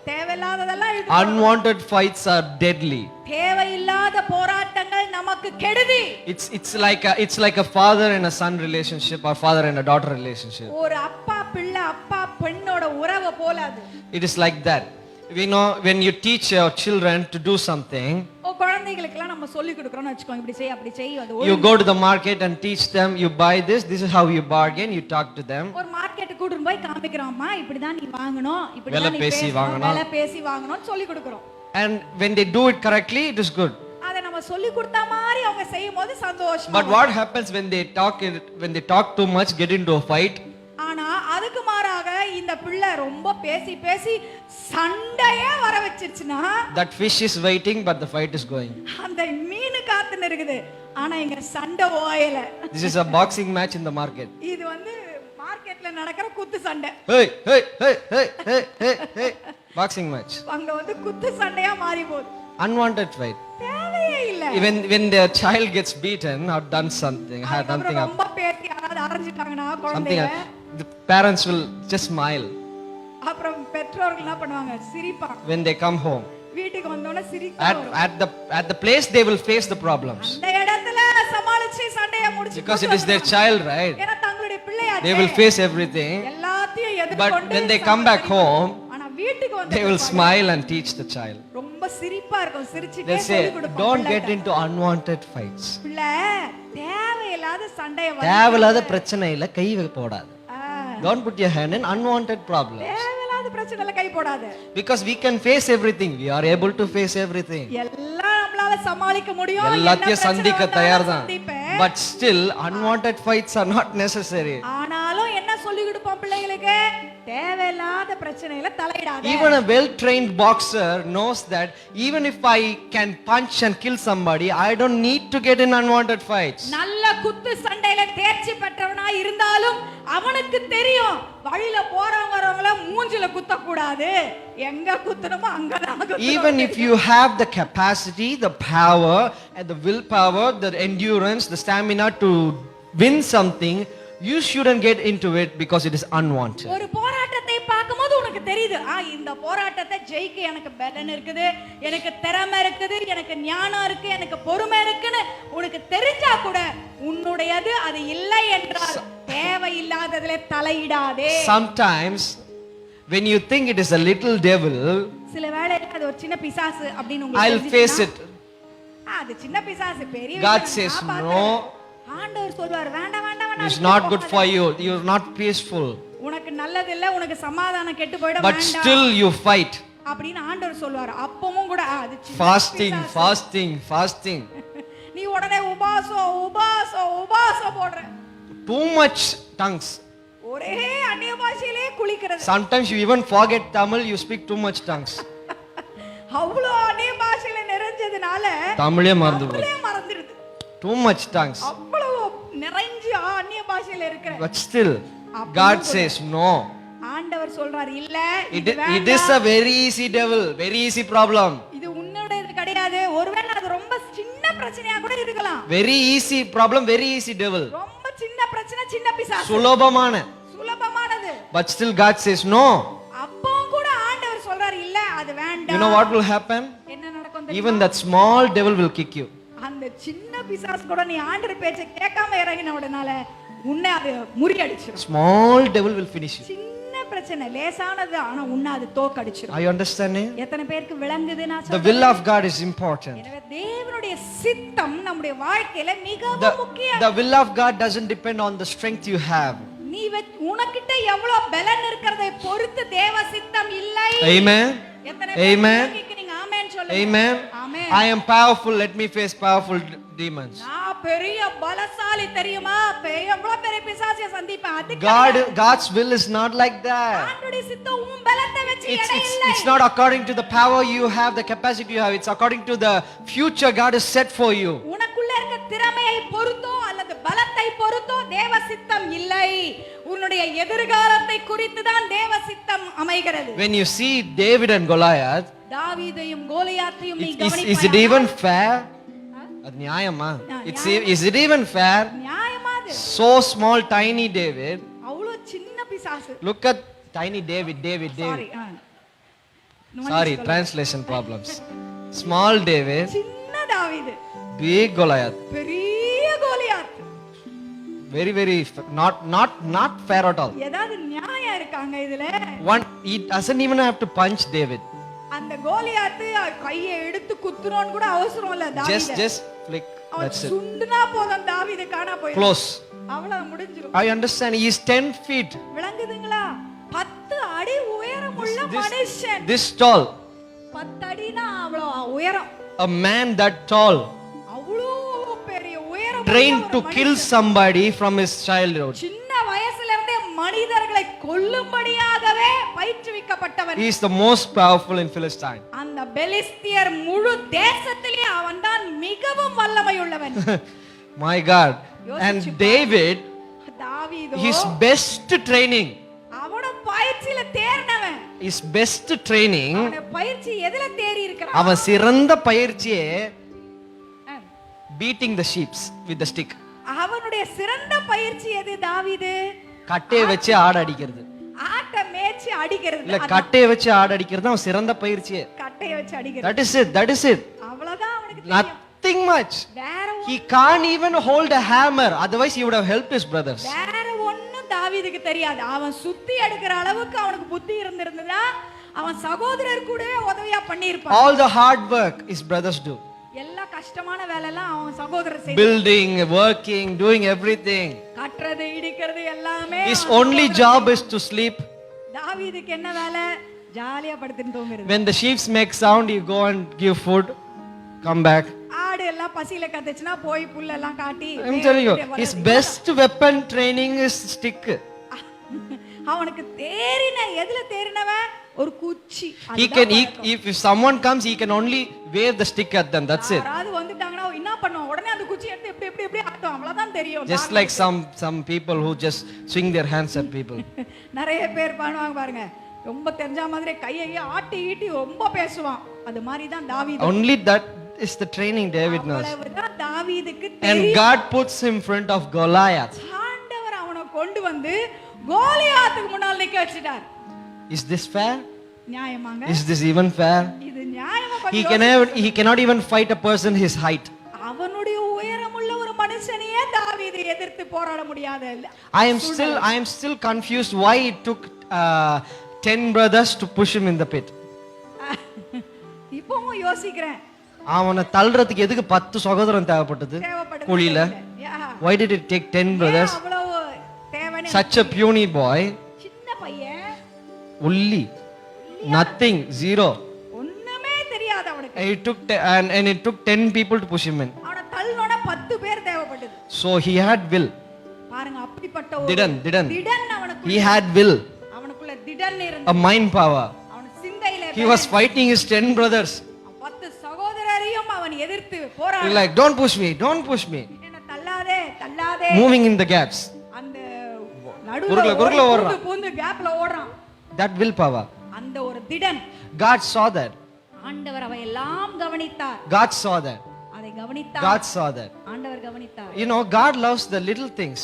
தேவையில்லாததெல்லாம் இழுத்து. Unwanted fights are deadly. தேவையில்லாத போராட்டங்கள் நமக்கு கெடுதி. It's like a father and a son relationship or father and a daughter relationship. ஒரு அப்பா பிள்ளை அப்பா பெண்ணோட உறவு போல அது. It is like that. We know when you teach your children to do something, குழந்தைகளுக்கு நம்ம சொல்லி கொடுக்கறோம்னு வெச்சுக்கோங்க, இப்படி செய் அப்படி செய் அது. You go to the market and teach them, you buy this is how you bargain, you talk to them. ஒரு மார்க்கெட் கூட்டிட்டு போய் காமிக்கறோம்மா, இப்படி தான் நீ வாங்கணும், இப்படி தான் நீ பேசி வாங்கணும், விலை பேசி வாங்கணும்னு சொல்லி கொடுக்கறோம். and when they do it correctly, it is good. அதை நம்ம சொல்லி கொடுத்த மாதிரி அவங்க செய்யும்போது சந்தோஷமா But what happens when they talk too much, get into a fight? ஆனா அதுக்கு மாறாக இந்த பிள்ளை ரொம்ப பேசி பேசி சண்டையே வர வச்சிருச்சுன்னா That fish is waiting, but the fight is going. அந்த மீன் காத்துன்னு இருக்குது ஆனா இங்க சண்டை ஓயல. This is a boxing match in the market. இது வந்து மார்க்கெட்ல நடக்கிற குத்து சண்டை. Hey, hey, hey, hey, hey, hey, hey. Boxing match. அங்க வந்து குத்து சண்டையா மாறி போகுது. Unwanted fight. தேவையே இல்ல. When the child gets beaten or done something, had something up, ரொம்ப பேசி யாராவது அரைஞ்சிட்டாங்கன்னா something, குழந்தைய the parents will just smile அப்புறம் பெற்றோர்கள் என்ன பண்ணுவாங்க சிரிப்பாங்க. when they come home. வீட்டுக்கு வந்தோனே சிரிப்பாங்க. At the place they will face the problems. அந்த இடத்துல சமாளிச்சு சண்டைய முடிச்சு Because it is their child, right? ஏன்னா தங்களுடைய பிள்ளையாச்சே. They will face everything. எல்லாத்தையும் But எதிர்கொண்டு when they come back home, ஆனா வீட்டுக்கு வந்து they will smile and teach the child. ரொம்ப சிரிப்பா இருக்கும். சிரிச்சிட்டே They சொல்லி say, கொடுப்பாங்க. don't get into unwanted fights. பிள்ளை தேவையில்லாத சண்டைய தேவையில்லாத பிரச்சனையில கை போடாது. Don't put your hand in unwanted problems. தேவையில்லாத பிரச்சனைல கை போடாத. Because we can face everything. We are able to face everything. எல்லாம் நம்மளால சமாளிக்க முடியும். எல்லாத்தையும் சந்திக்க தயார்தான். But still unwanted fights are not necessary. ஆனாலும் என்ன சொல்லி கொடுப்போம் பிள்ளைகளுக்கு? தேவையில்லாத பிரச்சனையில தலையிடாத. Even a well trained boxer knows that even if I can punch and kill somebody, I don't need to get in unwanted fights. நல்ல குத்து சண்டையில தேர்ச்சி பெற்றவனா இருந்தாலும் அவனுக்கு தெரியும் வழியில போறவங்க வரவங்கள மூஞ்சில குத்த கூடாது. எங்க குத்தணுமோ அங்கதான் குத்தணும். Even if you have the capacity, the power and the willpower, the endurance, the stamina to win something, you shouldn't get into it because it is unwanted. ஒரு போராட்டத்தை பார்க்கும்போது உனக்கு தெரியுது இந்த போராட்டத்தை ஜெயிக்க எனக்கு பலன் இருக்குது, எனக்கு திறமை இருக்குது, எனக்கு ஞானம் இருக்கு, எனக்கு பொறுமை இருக்குன்னு உனக்கு தெரிஞ்சா கூட உன்னுடையது அது இல்லை என்றால் தேவையில்லாததிலே தலையிடாதே. Sometimes when you think it is a little devil, சில வேளையில அது ஒரு சின்ன பிசாசு அப்படின்னு உங்களுக்கு I'll face it. அது சின்ன பிசாசு பெரிய God விஷயம் says நான் பார்த்தேன். no. ஆண்டவர் சொல்வார் வேண்டாம் வேண்டாம் வேண்டாம். It's not good for you. You're not peaceful. உனக்கு நல்லது இல்ல, உனக்கு சமாதானம் கெட்டு போய்ட But வேண்டாம். still you fight. அப்படின்னு ஆண்டவர் சொல்வார். அப்பவும் கூட அது சின்ன Fasting, பிசாசு. fasting, fasting. நீ உடனே உபாசம் போடுற. Too much tongues. ஒரே அந்நிய பாஷையிலே குளிக்கிறது. Sometimes you even forget Tamil, you speak too much tongues. அவ்வளோ அந்நிய பாஷையில நிறைஞ்சதுனால தமிழே மறந்து போகுது. தமிழே மறந்துடுது. Too much tongues. அவ்வளவு நிறைஞ்சு அந்நிய பாஷையில இருக்கிற. But still, God says no. ஆண்டவர் சொல்றார் இல்ல It is a very easy devil, very easy problem. இது உன்னுடையது கிடையாது. ஒருவேளை அது ரொம்ப சின்ன பிரச்சனையா கூட இருக்கலாம். Very easy problem, very easy devil. ரொம்ப சின்ன பிரச்சனை, சின்ன பிசாசு. சுலபமானது. But still God says no. அப்பவும் கூட ஆண்டவர் சொல்றார் இல்ல அது வேண்டாம். You know what will happen? என்ன நடக்கும் தெரியுமா? Even that small devil will kick you. அந்த சின்ன பிசாசு கூட நீ ஆண்டவர் பேச்சை கேட்காம இறங்கின உடனால உன்னை அது முறியடிச்சிரும். Small devil will finish you. சின்ன பிரச்சனை லேசானது ஆனா உன்னை அது தோக்கடிச்சிரும். Are you understanding? எத்தனை பேருக்கு விளங்குது நான் The சொல்றது? will of God is important. எனவே தேவனுடைய சித்தம் நம்முடைய வாழ்க்கையில மிகவும் முக்கியம். The will of God doesn't depend on the strength you have. நீ உனக்கிட்ட எவ்வளவு பலன் இருக்கிறதை பொறுத்து தேவ சித்தம் இல்லை. Amen. எத்தனை Amen. பேருக்கு நீங்க ஆமென் சொல்லுங்க. Amen. Amen. I am powerful, let me face powerful demons. நான் பெரிய பலசாலி தெரியுமா? எவ்வளவு பெரிய பிசாசிய சந்திப்பேன். அது God's will is not like that. ஆண்டவருடைய சித்தம் உன் பலத்தை வெச்சு எடை இல்லை. It's not according to the power you have, the capacity you have. It's according to the future God has set for you. உனக்குள்ள இருக்க திறமையை பொறுத்தோ அல்லது பலத்தை பொறுத்தோ தேவ சித்தம் இல்லை. உன்னுடைய எதிர்காலத்தை குறித்து தான் தேவ சித்தம் அமைகிறது. When you see David and Goliath, தாவீதையும் கோலியாத்தையும் நீ கவனிப்பாயா? is it even fair? அது நியாயமா? Is it even fair? நியாயமா அது? So small tiny David. அவ்வளவு சின்ன பிசாசு. Look at tiny David. Sorry, translation problems. Small David. சின்ன தாவீது. Big Goliath. பெரிய Goliath. Very not fair at all. ஏதாவது நியாயம் இருக்காங்க இதுல? He doesn't even have to punch David. அந்த கோலியாத் கையை எடுத்து குத்துறோன்னு கூட அவசரம் இல்ல தாவீது. Just flick. That's it. சுண்டுனா போதும் தாவீது காணா போயிடும். Close. அவ்வளவு முடிஞ்சிரும். I understand. He is 10 feet. விளங்குதுங்களா? 10 அடி உயரமுள்ள மனுஷன். This tall. 10 அடினா அவ்வளோ உயரம், A man that tall, அவ்வளோ பெரிய உயரம் trained to kill somebody from his childhood. சின்ன வயசுல இருந்தே மனிதர்களை கொல்லும்படியாகவே பயிற்றுவிக்கப்பட்டவன். He is the most powerful in Philistine. அந்த பெலிஸ்தியர் முழு தேசத்திலே அவன்தான் மிகவும் வல்லமை உள்ளவன். My God. And David, தாவீதோ his best training, அவனோட பயிற்சியில தேர்னவன். his best training, அவனோட பயிற்சி எதுல தேறி இருக்கிறான்? அவன் சிறந்த பயிற்சியே beating the sheep with the stick. அவனுடைய சிறந்த பயிற்சி எது தாவீது? கட்டையை வச்சு ஆடு அடிக்கிறது. ஆட்ட மேய்ச்சி அடிக்கிறது. இல்ல கட்டையை வச்சு ஆடு அடிக்கிறது அவன் சிறந்த பயிற்சியே. கட்டையை வச்சு அடிக்கிறது. That is it. அவ்வளவுதான் அவனுக்கு தெரியும். Nothing much. வேற He can't even hold a hammer, otherwise he would have helped his brothers. வேற ஒண்ணும் தாவீதுக்கு தெரியாது. அவன் சுத்தி எடுக்கிற அளவுக்கு அவனுக்கு புத்தி இருந்திருந்தா அவன் சகோதரர் கூடவே உதவியா பண்ணியிருப்பான். All the hard work his brothers do. எல்லா கஷ்டமான வேலை எல்லாம் அவன் சகோதரர் செய்து, Building, working, doing everything. கட்டறது இடிக்கிறது எல்லாமே His only job is to sleep. தாவீதுக்கு என்ன வேலை? ஜாலியா படுத்துட்டு தூங்குறது. When the sheep make sound, you go and give food, come back. ஆடு எல்லாம் பசியில கத்துச்சுனா போய் புல்ல எல்லாம் காட்டி I'm telling you, his best weapon training is stick. அவனுக்கு தேறின எதுல தேறினவன்? ஒரு குச்சி. He can, if someone comes, he can only wave the stick at them. That's it. யாராவது வந்துட்டாங்கன்னா என்ன பண்ணுவான்? உடனே அந்த குச்சி எடுத்து இப்படி இப்படி இப்படி ஆட்டும். அவ்வளவுதான் தெரியும். Just like some people who just swing their hands at people. நிறைய பேர் பண்ணுவாங்க பாருங்க, ரொம்ப தெரிஞ்ச மாதிரி கையை ஆட்டி ஈட்டி ரொம்ப பேசுவான். அது மாதிரி தான் தாவீது. Only that is the training David knows. அவ்வளவுதான் தாவீதுக்கு And தெரியும். God puts him in front of Goliath. ஆண்டவர் அவனை கொண்டு வந்து கோலியாத்துக்கு முன்னால் நிக்க வச்சிட்டார். Is this fair? நியாயமாங்க? Is this even fair? இது நியாயமா? He cannot even fight a person his height. அவனுடைய உயரமுள்ள ஒரு மனுஷனையே தாவீது எதிர்த்து போராட முடியாது. I am still confused why it took 10 brothers to push him in the pit. இப்பவும் யோசிக்கிறேன், அவனை தள்ளுறதுக்கு எதுக்கு 10 சகோதரன் தேவைப்பட்டது குழியில? Why did it take 10 brothers? அவ்வளவு தேவனே. Such a puny boy, சின்ன பையன், only nothing, zero. ஒண்ணுமே தெரியாது அவனுக்கு. It took 10 people to push him in. அவனை தள்ளனோட 10 பேர் தேவைப்பட்டது. So he had will. பாருங்க, அப்படிப்பட்ட ஒரு திடன் அவனுக்கு. He had will, அவனுக்குள்ள திடன் a இருந்தது. mind power. அவன் சிந்தையில He was fighting his 10 brothers. 10 சகோதரரையும் அவன் எதிர்த்து He's போராடினான். like, don't push me, don't push me. என்ன தள்ளாதே தள்ளாதே. Moving in the gaps. அந்த குறுக்குல நடுவுல ஓடுறான். பூந்து கேப்ல ஓடுறான். That willpower. அந்த ஒரு திடன். God saw that. ஆண்டவர் அவை எல்லாம் கவனித்தார். God saw that. அதை கவனித்தார். God saw that. ஆண்டவர் கவனித்தார். You know, God loves the little things.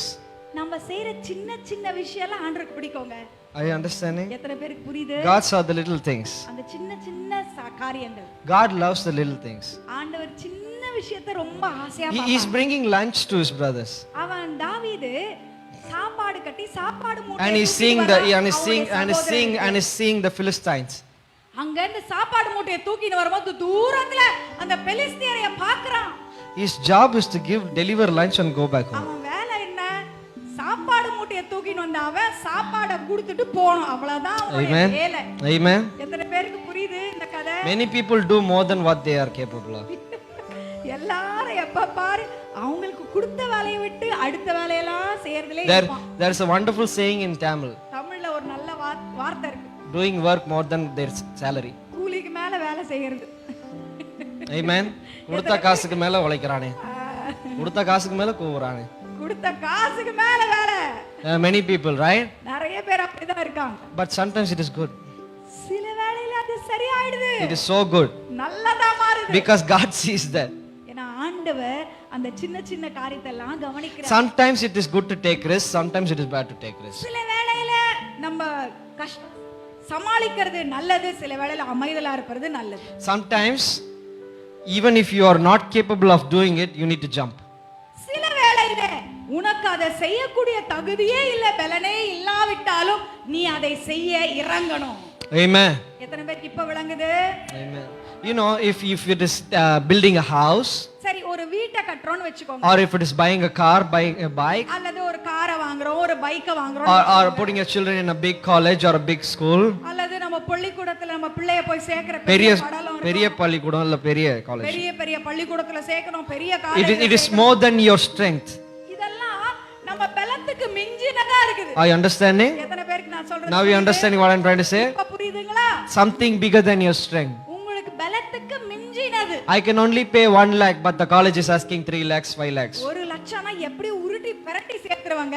நம்ம செய்யற சின்ன சின்ன விஷயம் எல்லாம் ஆண்டவருக்கு பிடிக்குங்க. Are you understanding? எத்தனை பேருக்கு புரியுது? God saw the little things. அந்த சின்ன சின்ன காரியங்கள். God loves the little things. ஆண்டவர் சின்ன விஷயத்தை ரொம்ப ஆசையா He is பார்ப்பார். bringing lunch to his brothers. அவன் தாவீது சாப்பாடு கட்டி சாப்பாடு மூட்டை And he's seeing the Philistines. அங்க இருந்து சாப்பாடு மூட்டையை தூக்கிட்டு வரும்போது தூரத்துல அந்த பெலிஸ்தியரை பார்க்கறான். His job is to deliver lunch and go back home. அவன் வேலை என்ன? சாப்பாடு மூட்டையை தூக்கிட்டு வந்த அவன் சாப்பாடை கொடுத்துட்டு போணும். அவ்வளவுதான் அவனுடைய Amen. வேலை. Amen. எத்தனை பேருக்கு புரியுது இந்த கதை? Many people do more than what they are capable of. எல்லாரும் எப்ப பாரு அவங்களுக்கு கொடுத்த வேலையை விட்டு அடுத்த வேலையெல்லாம் செய்யறதுலே இருப்பான். There's a wonderful saying in Tamil. தமிழ்ல ஒரு நல்ல வார்த்தை இருக்கு. Doing work more than their salary. கூலிக்கு மேல வேலை செய்யறது. Amen. கொடுத்த காசுக்கு மேல உழைக்கறானே. கொடுத்த காசுக்கு மேல கூவுறானே. கொடுத்த காசுக்கு மேல வேலை. Many people, right? நிறைய பேர் அப்படிதான் இருக்காங்க. But sometimes it is good. சில வேளையில அது சரியாயிடுது. It is so good. நல்லதா மாறுது. Because God sees that. ஏன்னா ஆண்டவர் அந்த சின்ன சின்ன காரியத்தை எல்லாம் கவனிக்கிறார். Sometimes it is good to take risks, sometimes it is bad to take risks. சில வேளையில நம்ம சமாளிக்கிறது நல்லது, சில வேளையில அமைதலா இருப்பது நல்லது. Sometimes even if you are not capable of doing it, you need to jump. சில வேளையில உனக்கு அதை செய்யக்கூடிய தகுதியே இல்ல, பலனே இல்லாவிட்டாலும் நீ அதை செய்ய இறங்கணும். Amen. எத்தனை பேருக்கு இப்ப விளங்குது? Amen. You know, if it is building a house, சரி, ஒரு வீட்டை கட்டறோம்னு வெச்சுக்கோங்க. or if it is buying a car, buying a bike, அல்லது ஒரு காரை வாங்குறோம், ஒரு பைக்கை வாங்குறோம், or putting your children in a big college or a big school, அல்லது நம்ம பள்ளிக்கூடத்துல நம்ம பிள்ளைய போய் சேர்க்கிற பெரிய படல பெரிய பள்ளிக்கூடம் இல்ல பெரிய காலேஜ். பெரிய பெரிய பள்ளிக்கூடத்துல சேர்க்கணும், பெரிய It college. is more than your strength. இதெல்லாம் நம்ம பலத்துக்கு மிஞ்சினதா இருக்குது. Are you understanding? எத்தனை பேருக்கு நான் சொல்றது? Now you understanding what I'm trying to say? இப்ப புரியுதுங்களா? Something bigger than your strength. உங்களுக்கு பலத்துக்கு மிஞ்சினது. I can only pay 1 lakh, but the college is asking 3 lakhs, 5 lakhs. 1 லட்சம்னா எப்படி உருட்டி பிரட்டி சேர்த்துருவாங்க?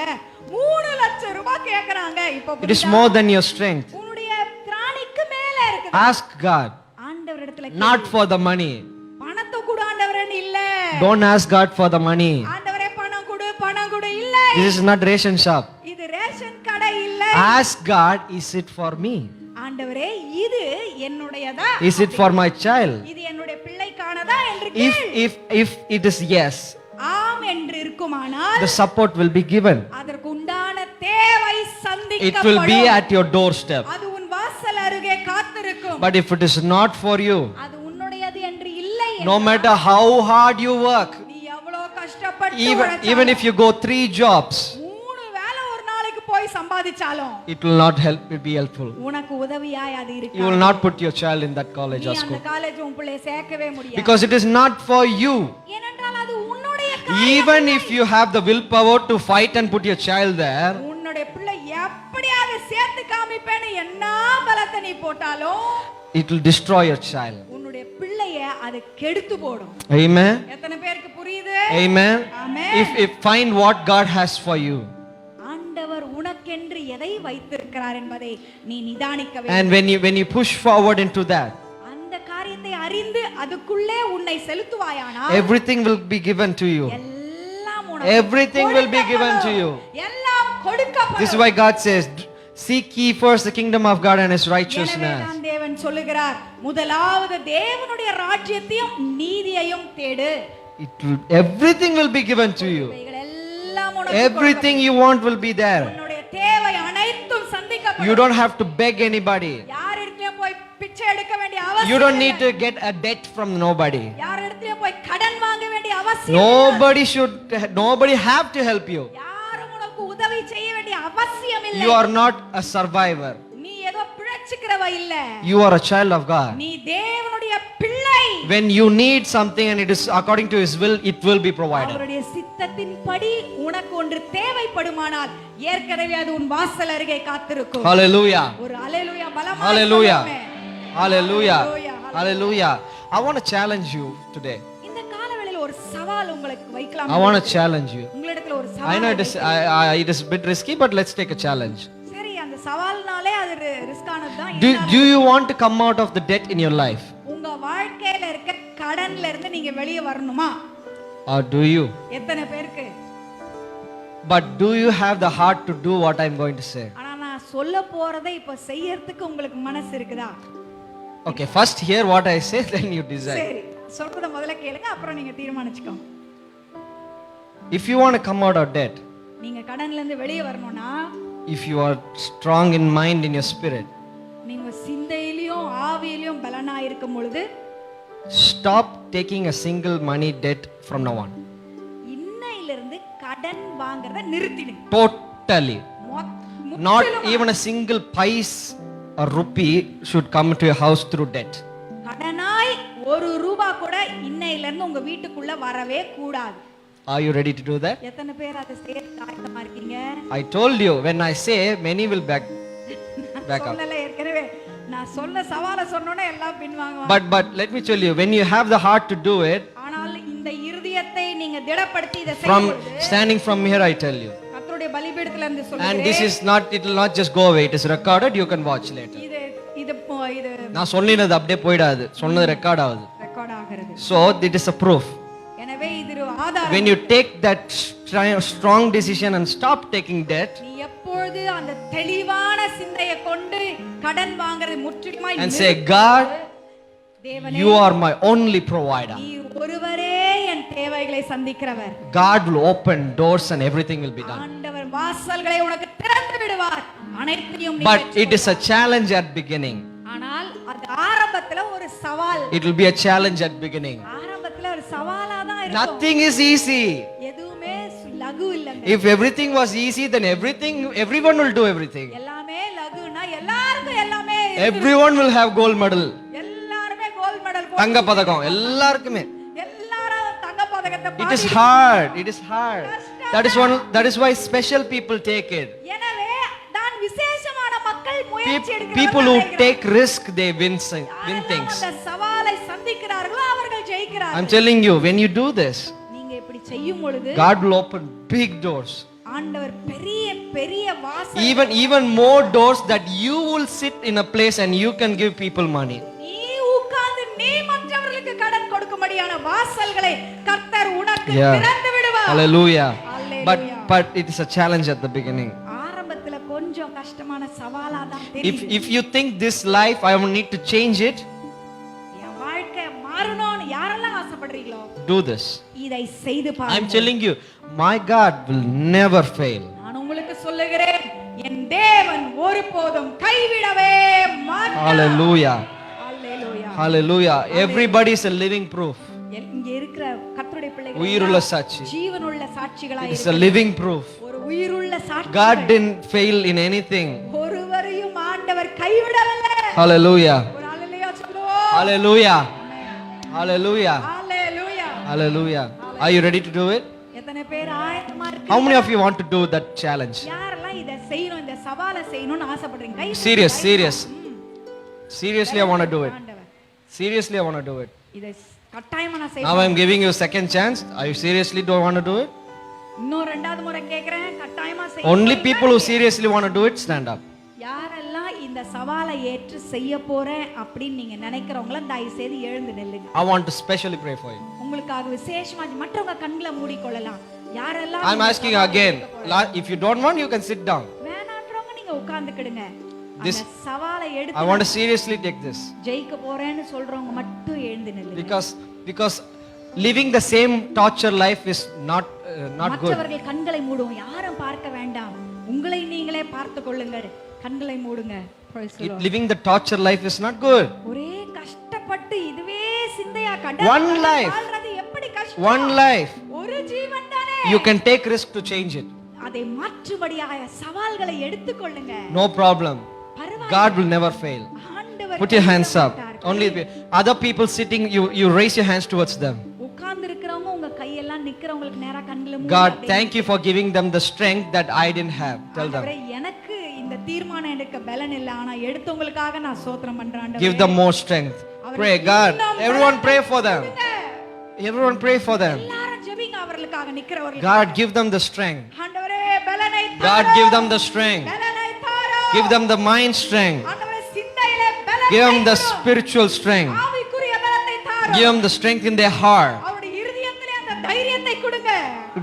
3 லட்சம் ரூபாய் கேக்குறாங்க. இப்ப It is more than your strength. உன்னுடைய திராணிக்கு மேல இருக்குது. Ask God, ஆண்டவரிடத்துல not for the money. பணத்தை கூட ஆண்டவரே இல்ல. Don't ask God for the money. ஆண்டவரே பணம் கொடு இல்ல. This is not ration shop. இது ரேஷன் கடை இல்ல. Ask God, is it for me? ஆண்டவரே இது என்னுடையதா? Is it for my child? இது என்னுடைய பிள்ளைக்கானதா என்று கேள். If it is yes, ஆம் என்று இருக்குமானால் the support will be given. அதற்கு உண்டான தேவை It சந்திக்கப்படும். will be at your doorstep. அது உன் வாசல் அருகே காத்திருக்கும். But if it is not for you, அது உன்னுடையது என்று இல்லை. no matter how hard you work, நீ எவ்வளவு கஷ்டப்பட்டு even if you go 3 jobs, 3 வேளை ஒரு நாளைக்கு போய் சம்பாதிச்சாலும் it will not be helpful. உனக்கு உதவியாய் அது You இருக்காது. will not put your child in that college நீ or அந்த school. காலேஜ் உன் பிள்ளையை சேர்க்கவே முடியாது. Because it is not for you. ஏனென்றால் அது உன்னுடைய Even if you have the willpower to fight and put your child there, உன்னுடைய பிள்ளை எப்படியாவது சேர்த்து காமிப்பேன்னு என்ன பலத்தை நீ போட்டாலும் it will destroy your child. உன்னுடைய பிள்ளைய அது கெடுத்து போடும். Amen. எத்தனை பேருக்கு புரியுது? Amen. Amen. If find what God has for you. ஆண்டவர் உனக்கென்று எதை வைத்திருக்கிறார் என்பதை நீ நிதானிக்க வேண்டும். And when you push forward into that, அந்த காரியத்தை அறிந்து அதுக்குள்ளே உன்னை செலுத்துவாயானால் everything will be given to you. எல்லாம் Everything will be given to you. எல்லாம் கொடுக்கப்படும். This is why God says, seek ye first the kingdom of God and his எனவே righteousness. தான் தேவன் சொல்லுகிறார், முதலாவது தேவனுடைய ராஜ்யத்தையும் நீதியையும் தேடு. Everything will be given to you. இவைகள் எல்லாம் உனக்கு Everything you want will be there. உன்னுடைய தேவை அனைத்தும் சந்திக்கப்படும். You don't have to beg anybody. யாரிடத்திலும் போய் பிச்சை எடுக்க வேண்டிய அவசியம் You don't இல்லை. need to get a debt from nobody. யாரிடத்திலும் போய் கடன் வாங்க வேண்டிய அவசியம் இல்லை. Nobody have to help you. யாரும் உனக்கு உதவி செய்ய வேண்டிய அவசியம் இல்லை. You are not a survivor. நீ ஏதோ பிழைச்சுக்கிறவ இல்ல. You are a child of God. நீ தேவனுடைய பிள்ளை. When you need something and it is according to his will, it will be provided. அவருடைய சித்தத்தின்படி உனக்கு ஒன்று தேவைப்படுமானால் ஏற்கனவே அது உன் வாசல் அருகே காத்திருக்கும். Hallelujah. ஒரு அல்லேலூயா பலமாய் Hallelujah. சொல்லுமே. Hallelujah. Hallelujah. Hallelujah. I want to challenge you today. இந்த காலவேளையில் ஒரு சவால் உங்களுக்கு வைக்கலாம். I want to challenge you. உங்களிடத்துல ஒரு I சவால் know it is a bit risky, but let's take a challenge. சரி, அந்த சவால்னாலே அது ரிஸ்கானது தான். Do you want to come out of the debt in your life? உங்க வாழ்க்கையில இருக்க கடன்ல இருந்து நீங்க வெளியே வரணுமா? Or do you? எத்தனை பேருக்கு? But do you have the heart to do what I'm going to say? ஆனா நான் சொல்ல போறதை இப்ப செய்யறதுக்கு உங்களுக்கு மனசு இருக்குதா? Okay, first hear what I say, then you decide. சரி, சொல்றத முதல்ல கேளுங்க, அப்புறம் நீங்க தீர்மானிச்சுக்கோங்க. If you want to come out of debt, நீங்க கடன்ல இருந்து வெளியே வரணும்னா, if you are strong in mind, in your spirit, நீங்க சிந்தையிலயும் ஆவியிலயும் பலனா இருக்கும் பொழுது stop taking a single money debt from now on. இன்னையிலிருந்து கடன் வாங்குறத நிறுத்திடுங்க. Totally. Not even a single pice or rupee should come to your house through debt. கடனாய் ஒரு ரூபாய் கூட இன்னையிலிருந்து உங்க வீட்டுக்குள்ள வரவே கூடாது. Are you ready to do that? எத்தனை பேர் அதை செய்ய ஆயத்தமா இருக்கீங்க? I told you, when I say, many will back up. சொல்லல ஏற்கனவே நான் சொன்ன சவாலை சொன்னோனே எல்லாம் பின்வாங்குவாங்க. But let me tell you, when you have the heart to do it, ஆனால் இந்த இருதயத்தை நீங்க திடப்படுத்தி இதை from செய்யும்போது standing from here, I tell you, கர்த்தருடைய பலிபீடத்துல இருந்து and சொல்றேன். this is not, it will not just go away, it is recorded, you can watch later. இது நான் சொன்னது அப்படியே போயிடாது, சொன்னது ரெக்கார்ட் ஆகுது. ரெக்கார்ட் ஆகிறது. So it is a proof. எனவே இது ஒரு ஆதாரம். When you take that strong decision and stop taking debt, நீ எப்பொழுது அந்த தெளிவான சிந்தையை கொண்டு கடன் வாங்குறது முற்றிலுமாய் and say, God, தேவனே, you are my only provider. நீ ஒருவரே என் தேவைகளை சந்திக்கிறவர். God will open doors and everything will be done. ஆண்டவர் வாசல்களை உனக்கு திறந்து விடுவார். அனைத்தையும் நீ But it is a challenge at beginning. ஆனால் அது ஆரம்பத்துல ஒரு சவால். It will be a challenge at beginning. ஆரம்பத்துல ஒரு சவாலா தான் இருக்கும். Nothing is easy. எதுவுமே லகு இல்லங்க. If everything was easy, then everyone will do everything. எல்லாமே லகுனா எல்லாருக்கும் எல்லாமே Everyone will have gold medal. எல்லாரும் கோல்ட் மெடல் தங்க பதக்கம் எல்லாருக்குமே. எல்லாரும் தங்க பதக்கத்தை It is body- hard. It is hard. That is why special people take it. எனவே தான் விசேஷமான மக்கள் முயற்சி People who எடுக்கிறார்கள். take risk, they win யாரெல்லாம் things. அந்த சவாலை சந்திக்கிறார்களோ அவர்கள் ஜெயிக்கிறார்கள். I'm telling you, when you do this, நீங்க இப்படி செய்யும் பொழுது God will open big doors. ஆண்டவர் பெரிய பெரிய வாசல், Even more doors that you will sit in a place and you can give people money. நீ உட்கார்ந்து நீ மற்றவர்களுக்கு கடன் கொடுக்கும்படியான வாசல்களை கர்த்தர் உனக்கு Yeah. திறந்து விடுவார். Hallelujah. Hallelujah. But it is a challenge at the beginning. ஆரம்பத்துல கொஞ்சம் கஷ்டமான சவாலா தான் தெரியும். If you think this life I will need to change it, என் வாழ்க்கை மாறணும்னு யாரெல்லாம் ஆசைப்படுறீங்களோ do this. இதை செய்து I'm பாருங்க. telling you, my God will never fail. நான் உங்களுக்கு சொல்லுகிறேன், என் தேவன் ஒருபோதும் கைவிடவே மாட்டார். Hallelujah. Hallelujah. Hallelujah. Everybody is a living proof. இங்க இருக்கிற கர்த்தருடைய பிள்ளைகள் உயிருள்ள எல்லாம் சாட்சி. ஜீவனுள்ள சாட்சிகளாய் It's a living proof. ஒரு உயிருள்ள சாட்சி. God didn't fail in anything. ஒருவரையும் ஆண்டவர் கைவிடவில்லை. Hallelujah. ஒரு ஹalleluya சொல்லுவோம். Hallelujah. Hallelujah. Hallelujah. Hallelujah. Are you ready to do it? எத்தனை பேர் ஆயத்தமா இருக்கீங்க? How many of you want to do that challenge? யாரெல்லாம் இத செய்யணும், இந்த சவாலை செய்யணும்னு ஆசைப்படுறீங்க? கை தூக்கி, Serious, கை serious. தூக்கி. Seriously, I want to do it. ஆண்டவர், Seriously, I want to do it. இதை கட்டாயமா நான் Now செய்வேன். I'm giving you a second chance. Are you seriously don't want to do it? இன்னும் ரெண்டாவது முறை கேக்குறேன், கட்டாயமா செய்ய Only people who seriously want to do it, stand up. யாரெல்லாம் இந்த சவாலை ஏற்று செய்ய போறேன் அப்படின்னு நீங்க நினைக்கிறவங்கள தயவு செய்து எழுந்து நில்லுங்க. I want to specially pray for you. உங்களுக்காக விசேஷமா மற்றவங்க கண்களை மூடிக்கொள்ளலாம். யாரெல்லாம் I'm இந்த asking சவாலை again. எடுக்க போறீங்க? If you don't want, you can sit down. வேணான்றவங்க நீங்க உட்கார்ந்துக்கிடுங்க. This- அந்த சவாலை I எடுத்து want to seriously take this ஜெயிக்க போறேன்னு சொல்றவங்க மட்டும் எழுந்து நில்லுங்க. because living the same torture life is not good. மற்றவர்கள் கண்களை மூடுவோம், யாரும் பார்க்க வேண்டாம், உங்களை நீங்களே பார்த்து கொள்ளுங்கள். கண்களை மூடுங்க. Praise the Lord. Living the torture life is not good. ஒரே கஷ்டப்பட்டு இதுவே சிந்தையா One life. வாழ்றது எப்படி கஷ்டம்? One life. ஒரு ஜீவன் தானே. You can take risk to change it. அதை மாற்றும்படியாக சவால்களை எடுத்துக்கொள்ளுங்க. No problem. பரவாயில்லை. God will never fail. ஆண்டவர் Put your hands up. கைவிட Only other people sitting, you raise your hands towards them. உட்கார்ந்து இருக்கிறவங்க உங்க கையெல்லாம் நிக்கிறவங்களுக்கு நேரா கண்களை மூடி God, அப்படியே, thank you for giving them the strength that I didn't have. Tell them. ஆண்டவரே, எனக்கு இந்த தீர்மானம் எடுக்க பலன் இல்ல, ஆனா எடுத்தவங்களுக்காக நான் ஸ்தோத்திரம் பண்றேன் ஆண்டவரே. Give them more strength. Pray, God. Everyone pray for them. Everyone pray for them. எல்லாரும் ஜெபிங்க அவர்களுக்காக நிக்கிறவர்கள். God, give them the strength. ஆண்டவரே, பலனை தாரும். God, give them the strength. பலனை தாரும். Give them the mind strength. ஆண்டவரே, சிந்தையிலே பலனை Give them the தாரும். spiritual strength. ஆவிக்குரிய பலத்தை தாரும். Give them the strength in their heart. அவருடைய இருதயத்திலே அந்த தைரியத்தை கொடுங்க.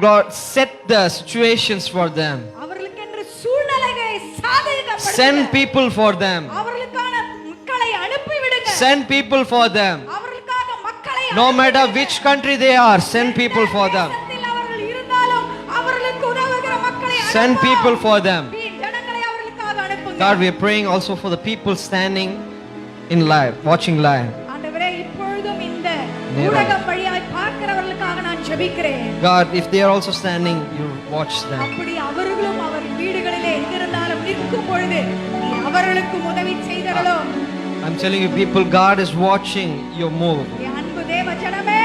God, set the situations for them. அவர்களுக்கென்று சூழ்நிலைகளை சாதகப்படுத்துங்க. Send people for them. அவர்களுக்கான மக்களை அனுப்பி விடுங்க. Send people for them. அவர்களுக்காக மக்களை No அனுப்பி matter விடுங்க. which country they are, send people for them. தேசத்தில் அவர்கள் இருந்தாலும் அவர்களுக்கு உதவுகிற மக்களை Send அனுப்புங்க. people for them. ஜனங்களை அவர்களுக்காக அனுப்புங்க. God, we are praying also for the people standing in live, watching live. ஆண்டவரே, இப்பொழுதும் இந்த நேரம். ஊடகம் வழியாய் பார்க்கிறவர்களுக்காக நான் ஜெபிக்கிறேன். God, if they are also standing, you watch them. அப்படி அவர்களும் அவர் வீடுகளிலே எங்கிருந்தாலும் நிற்கும் பொழுது நீ அவர்களுக்கு உதவி செய்தரலும். I'm telling you, people, God is watching your move. என் அன்பு தேவ ஜனமே,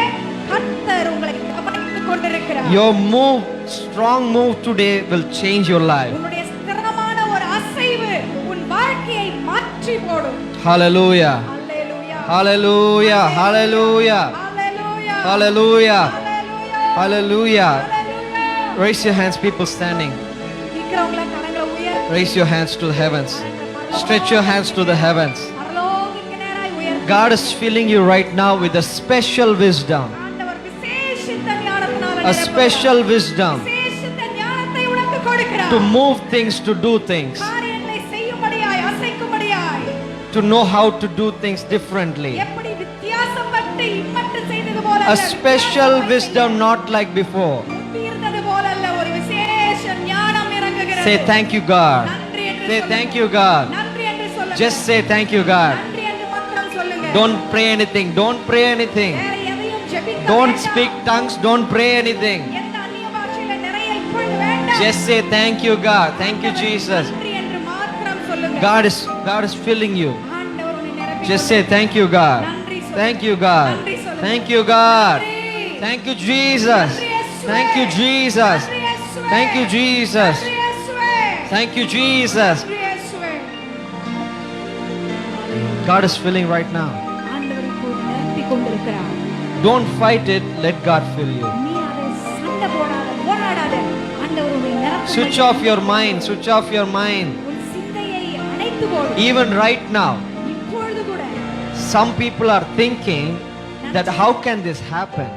கர்த்தர் உங்களை கவனித்துக் கொண்டிருக்கிறார். Your move, strong move today will change your life. உன்னுடைய ஸ்திரமான ஒரு அசைவு உன் வாழ்க்கையை மாற்றி போடும். Hallelujah. Hallelujah. Hallelujah. Hallelujah. Hallelujah. Hallelujah. Hallelujah. Hallelujah. Hallelujah. Raise your hands, people standing. நிக்கிறவங்கள கரங்களை உயர்த்தி Raise your hands to the heavens. Stretch your hands to the heavens. பரலோகத்துக்கு நேராய் உயர்த்தி God is filling you right now with a special wisdom. ஆண்டவர் விசேஷித்த ஞானத்தினால A நிரப்புகிறார். special wisdom விசேஷித்த ஞானத்தை உனக்கு கொடுக்கிறார். to move things, to do things, காரியங்களை செய்யும்படியாய், அசைக்கும்படியாய், to know how to do things differently. எப்படி வித்தியாசப்பட்டு இம்மட்டு செய்தது போல A அல்ல, special வித்தியாசமாய் wisdom not like before. முந்தி இருந்தது போல அல்ல, ஒரு விசேஷ ஞானம் இறங்குகிறது. Say thank you, God. நன்றி என்று Say சொல்லுங்க. thank you, God. நன்றி என்று சொல்லுங்க. Just say thank you, God. நன்றி என்று மாத்திரம் சொல்லுங்க. Don't pray anything. Don't pray anything. வேற எதையும் ஜெபிக்க Don't வேண்டாம். speak tongues. Don't pray anything. எந்த அந்நிய பாஷையில நிறைய இப்பொழுது வேண்டாம். Just say thank you, God. Thank you, Jesus. நன்றி என்று மாத்திரம் சொல்லுங்க. God is filling you. ஆண்டவர் உன்னை நிரப்பி Just say thank you, God. நன்றி Thank you, God. நன்றி சொல்லுங்க. Thank you, God. நன்றி. Thank you, Jesus. நன்றி இயேசுவே. Thank you, Jesus. நன்றி இயேசுவே. Thank you, Jesus. நன்றி இயேசுவே. Thank you, Jesus. நன்றி இயேசுவே. God is filling right now. ஆண்டவர் இப்போது நிரப்பிக் கொண்டிருக்கிறார். Don't fight it, let God fill you. நீ அதை சண்டை போடாத, போராடாத. ஆண்டவர் உன்னை நிரப்பும். Switch off your mind, switch off your mind. உன் சிந்தையை அணைத்து போடு. Even right now, இப்பொழுது கூட some people are thinking that how can this happen?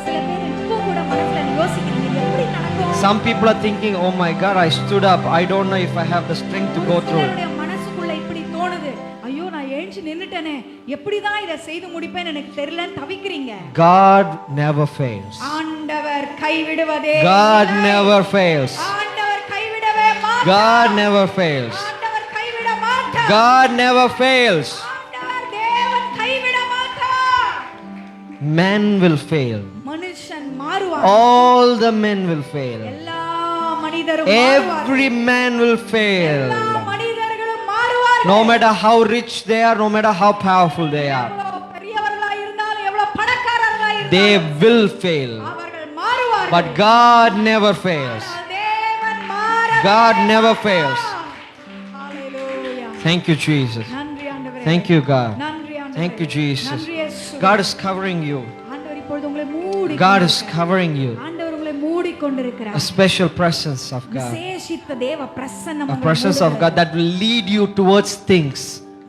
சில பேர் இப்போ கூட மனசுல யோசிக்கிறீங்க, இது எப்படி நடக்கும்? Some people are thinking, oh my God, I stood up. I don't know if I have the strength to go through it. சிலருடைய மனசுக்குள்ள இப்படி தோணுது, ஐயோ நான் எழுந்து நின்னுட்டேனே, எப்படிதான் இதை செய்து முடிப்பேன்னு எனக்கு தெரியலன்னு தவிக்கிறீங்க. God never fails. ஆண்டவர் கைவிடுவதே God இல்லை. never fails. ஆண்டவர் கைவிடவே மாட்டார். God never fails. ஆண்டவர் கைவிட மாட்டார். God never fails. ஆண்டவர் தேவன் கைவிட மாட்டார். Men will fail. மனுஷன் மாறுவான். All the men will fail. எல்லா மனிதரும் மாறுவார்கள். Every man will fail. எல்லா மனிதர்களும் மாறுவார்கள். No matter how rich they are, no matter how powerful they are, எவ்வளவு பெரியவர்களாய் இருந்தாலும் எவ்வளவு பணக்காரர்களாய் they இருந்தாலும் will fail. அவர்கள் மாறுவார்கள். But God never fails. ஆனால் தேவன் மாறவே God never fails. Hallelujah. Thank you, Jesus. நன்றி ஆண்டவரே. Thank you, God. நன்றி ஆண்டவரே. Thank you, Jesus. நன்றி இயேசுவே. God is covering you. ஆண்டவர் இப்பொழுது உங்களை மூடி God is கொண்டிருக்கிறார். covering you. ஆண்டவர் உங்களை மூடி கொண்டிருக்கிறார். A special presence of God. விசேஷித்த தேவ பிரசன்னம் A உங்களை presence of God that will lead you towards things.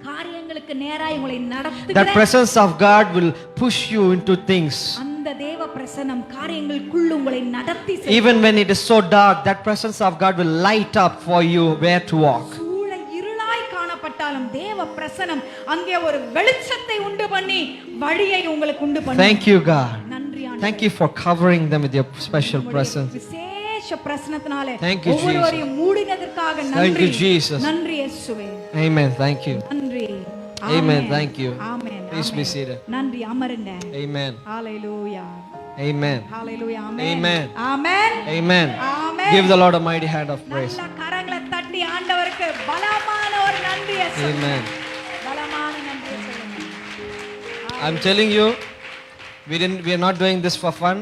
காரியங்களுக்கு நேராய் உங்களை That நடத்துகிற presence of God will push you into things. அந்த தேவ பிரசன்னம் காரியங்களுக்குள்ள உங்களை நடத்தி செல்லும். Even when it is so dark, that presence of God will light up for you where to walk. சூழ இருளாய் காணப்பட்டாலும் தேவ பிரசன்னம் அங்கே ஒரு வெளிச்சத்தை உண்டு பண்ணி வழியை உங்களுக்கு உண்டு பண்ணி. Thank you, God. நன்றி ஆண்டவரே. Thank you for covering them with your special உம்முடைய presence. விசேஷ பிரசன்னத்தினாலே Thank you, Jesus. ஒவ்வொருவரையும் மூடினதற்காக Thank நன்றி. you, Jesus. நன்றி இயேசுவே. Amen. Thank you. நன்றி. Amen. Thank you. Amen. Please be amen. seated. நன்றி, அமருங்க. Amen. Hallelujah. Amen. Hallelujah. Amen. Amen. Amen. Amen. Amen. Give the Lord a mighty hand of praise. நல்ல கரங்களை தட்டி ஆண்டவருக்கு பலமான ஒரு நன்றியை சொல்லுங்க. Amen. பலமான நன்றியை சொல்லுங்க. I'm telling you, we are not doing this for fun.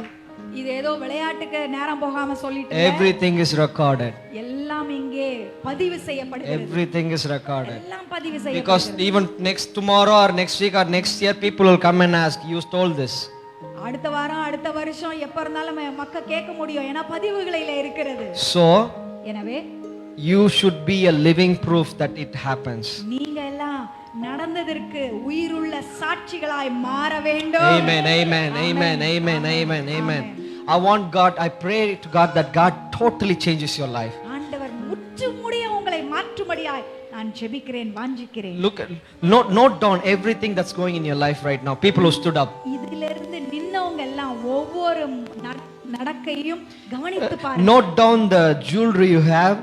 இது ஏதோ விளையாட்டுக்கு நேரம் போகாம சொல்லிட்டு Everything is recorded. எல்லாம் இங்கே பதிவு செய்யப்படுகிறது. Everything is recorded. எல்லாம் பதிவு Because செய்யப்படுகிறது. even tomorrow or next week or next year, people will come and ask, you told this. அடுத்த வாரம் அடுத்த வருஷம் எப்ப இருந்தாலும் மக்கள் கேட்க முடியும், ஏன்னா பதிவுகளில இருக்கிறது. So, எனவே you should be a living proof that it happens. நீங்க எல்லாம் நடந்ததற்கு உயிருள்ள சாட்சிகளாய் மாற வேண்டும். Amen, amen, amen, amen, amen, amen. I want God, I pray to God that God totally changes your life. ஆண்டவர் முற்றுமுடிய உங்களை மாற்றும்படியாய் நான் ஜெபிக்கிறேன், வாஞ்சிக்கிறேன். Look, note down everything that's going in your life right now. People who stood up. இதிலிருந்து நின்னவங்க எல்லாம் ஒவ்வொரு நடக்கையும் கவனித்து பாருங்க. Note down the jewelry you have.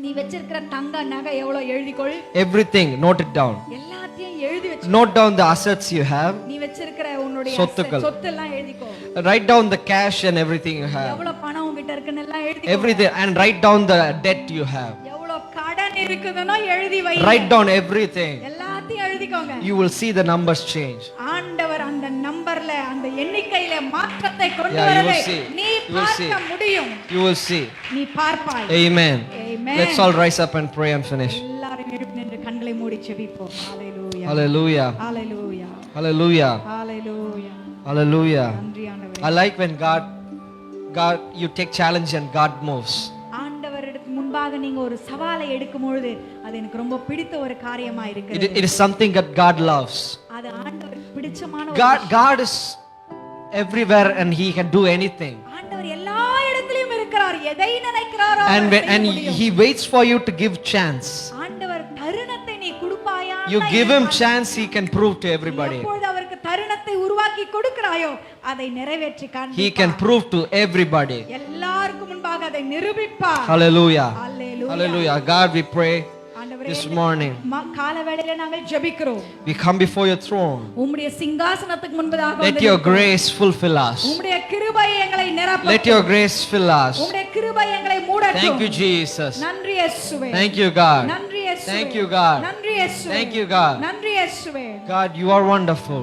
நீ வச்சிருக்கிற தங்க நகை எவ்வளவு எழுதிக்கொள். Everything, note it down. எல்லாத்தையும் எழுதி வச்சு. Note down the assets you have. நீ வச்சிருக்கிற உன்னுடைய சொத்துக்கள். சொத்து எல்லாம் எழுதிக்கோ. Write down the cash and everything you have. எவ்வளவு பணம் உன்கிட்ட இருக்குன்னு எல்லாம் எழுதிக்கோ. Everything, and write down the debt you have. எவ்வளவு கடன் இருக்குதுன்னு எழுதி வை. Write down everything. எல்லாத்தையும் எழுதிக்கோங்க. You will see the numbers change. ஆண்டவர் அந்த நம்பர்ல அந்த எண்ணிக்கையில மாற்றத்தை கொண்டு Yeah, you will வரதை see. நீ You will see. பார்க்க முடியும். You will see. நீ பார்ப்பாய். Amen. Amen. Let's all rise up and pray and finish. எல்லாரும் எழுப்பி நின்று கண்களை மூடி ஜெபிப்போம். ஹalleluya. Hallelujah. ஹalleluya. Hallelujah. ஹalleluya. Hallelujah. நன்றி ஆண்டவரே. I like when God, you take challenge and God moves. ஆண்டவருக்கு முன்பாக நீங்க ஒரு சவாலை எடுக்கும் பொழுது அது எனக்கு ரொம்ப பிடித்த ஒரு காரியமா இருக்குது. It is something that God loves. அது ஆண்டவருக்கு பிடிச்சமான ஒரு God is everywhere and He can do anything. ஆண்டவர் எல்லா இடத்திலும் இருக்கிறார். எதை நினைக்கிறாரோ And He waits for you to give chance. ஆண்டவர் தருணத்தை நீ கொடுப்பாயா? You give Him chance, He can prove to everybody. எப்பொழுது அவருக்கு தருணத்தை உருவாக்கி கொடுக்கிறாயோ அதை நிறைவேற்றி காண்பிப்பார். He can prove to everybody. எல்லாருக்கும் முன்பாக அதை நிரூபிப்பார். Hallelujah. Hallelujah. Hallelujah. God, we pray ஆண்டவரே, this morning. கால வேளையில நாங்கள் ஜெபிக்கிறோம். We come before your throne. உம்முடைய சிங்காசனத்துக்கு முன்பதாக Let your grace fulfill us. உம்முடைய கிருபை எங்களை நிரப்பட்டும். Let your grace fill us. உம்முடைய கிருபை எங்களை மூடட்டும். Thank you, Jesus. நன்றி இயேசுவே. Thank you, God. நன்றி இயேசுவே. Thank you, God. நன்றி இயேசுவே. Thank you, God. நன்றி இயேசுவே. God, you are wonderful.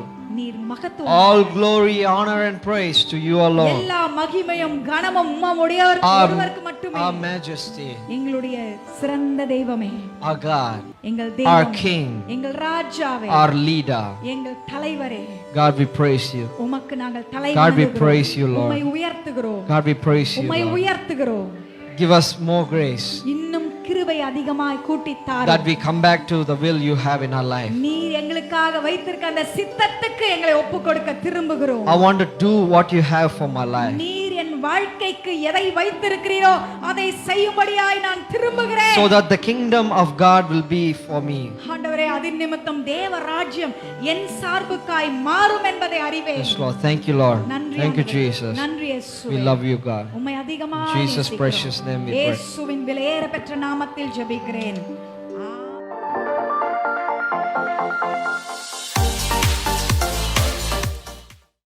மகத்துவம் All glory, honor and praise to you alone. எல்லா மகிமையும் கனமும் ஒருவருக்கு மட்டுமே. Our majesty, எங்களுடைய சிறந்த தெய்வமே, our God, எங்கள் our தெய்வம், King, எங்கள் ராஜாவே, our leader. எங்கள் தலைவரே, God, we praise you. உமக்கு நாங்கள் தலை God, we வணங்குகிறோம். praise you, Lord. உம்மை உயர்த்துகிறோம். God, we praise you. உம்மை Lord. உயர்த்துகிறோம். Give us more grace இன்னும் கிருபை அதிகமாய் கூட்டி that தாரும். we come back to the will you have in our life. நீர் எங்களுக்காக வைத்திருக்க அந்த சித்தத்துக்கு எங்களை ஒப்புக்கொடுக்க திரும்புகிறோம். I want to do what you have for my life, நீர் என் வாழ்க்கைக்கு எதை வைத்திருக்கிறீரோ அதை செய்யும்படியாய் நான் திரும்புகிறேன். so that the kingdom of God will be for me. ஆண்டவரே, அதின் நிமித்தம் தேவ ராஜ்யம் என் சார்புக்காய் மாறும் என்பதை அறிவேன். Yes, Lord. Thank you, Lord. நன்றி Thank you, ஆண்டவரே. Jesus. நன்றி We இயேசுவே. love you, God. உம்மை அதிகமாக Jesus' நேசிக்கிறோம். precious name we pray. இயேசுவின் விலையேற பெற்ற நாமத்தில் ஜெபிக்கிறேன்.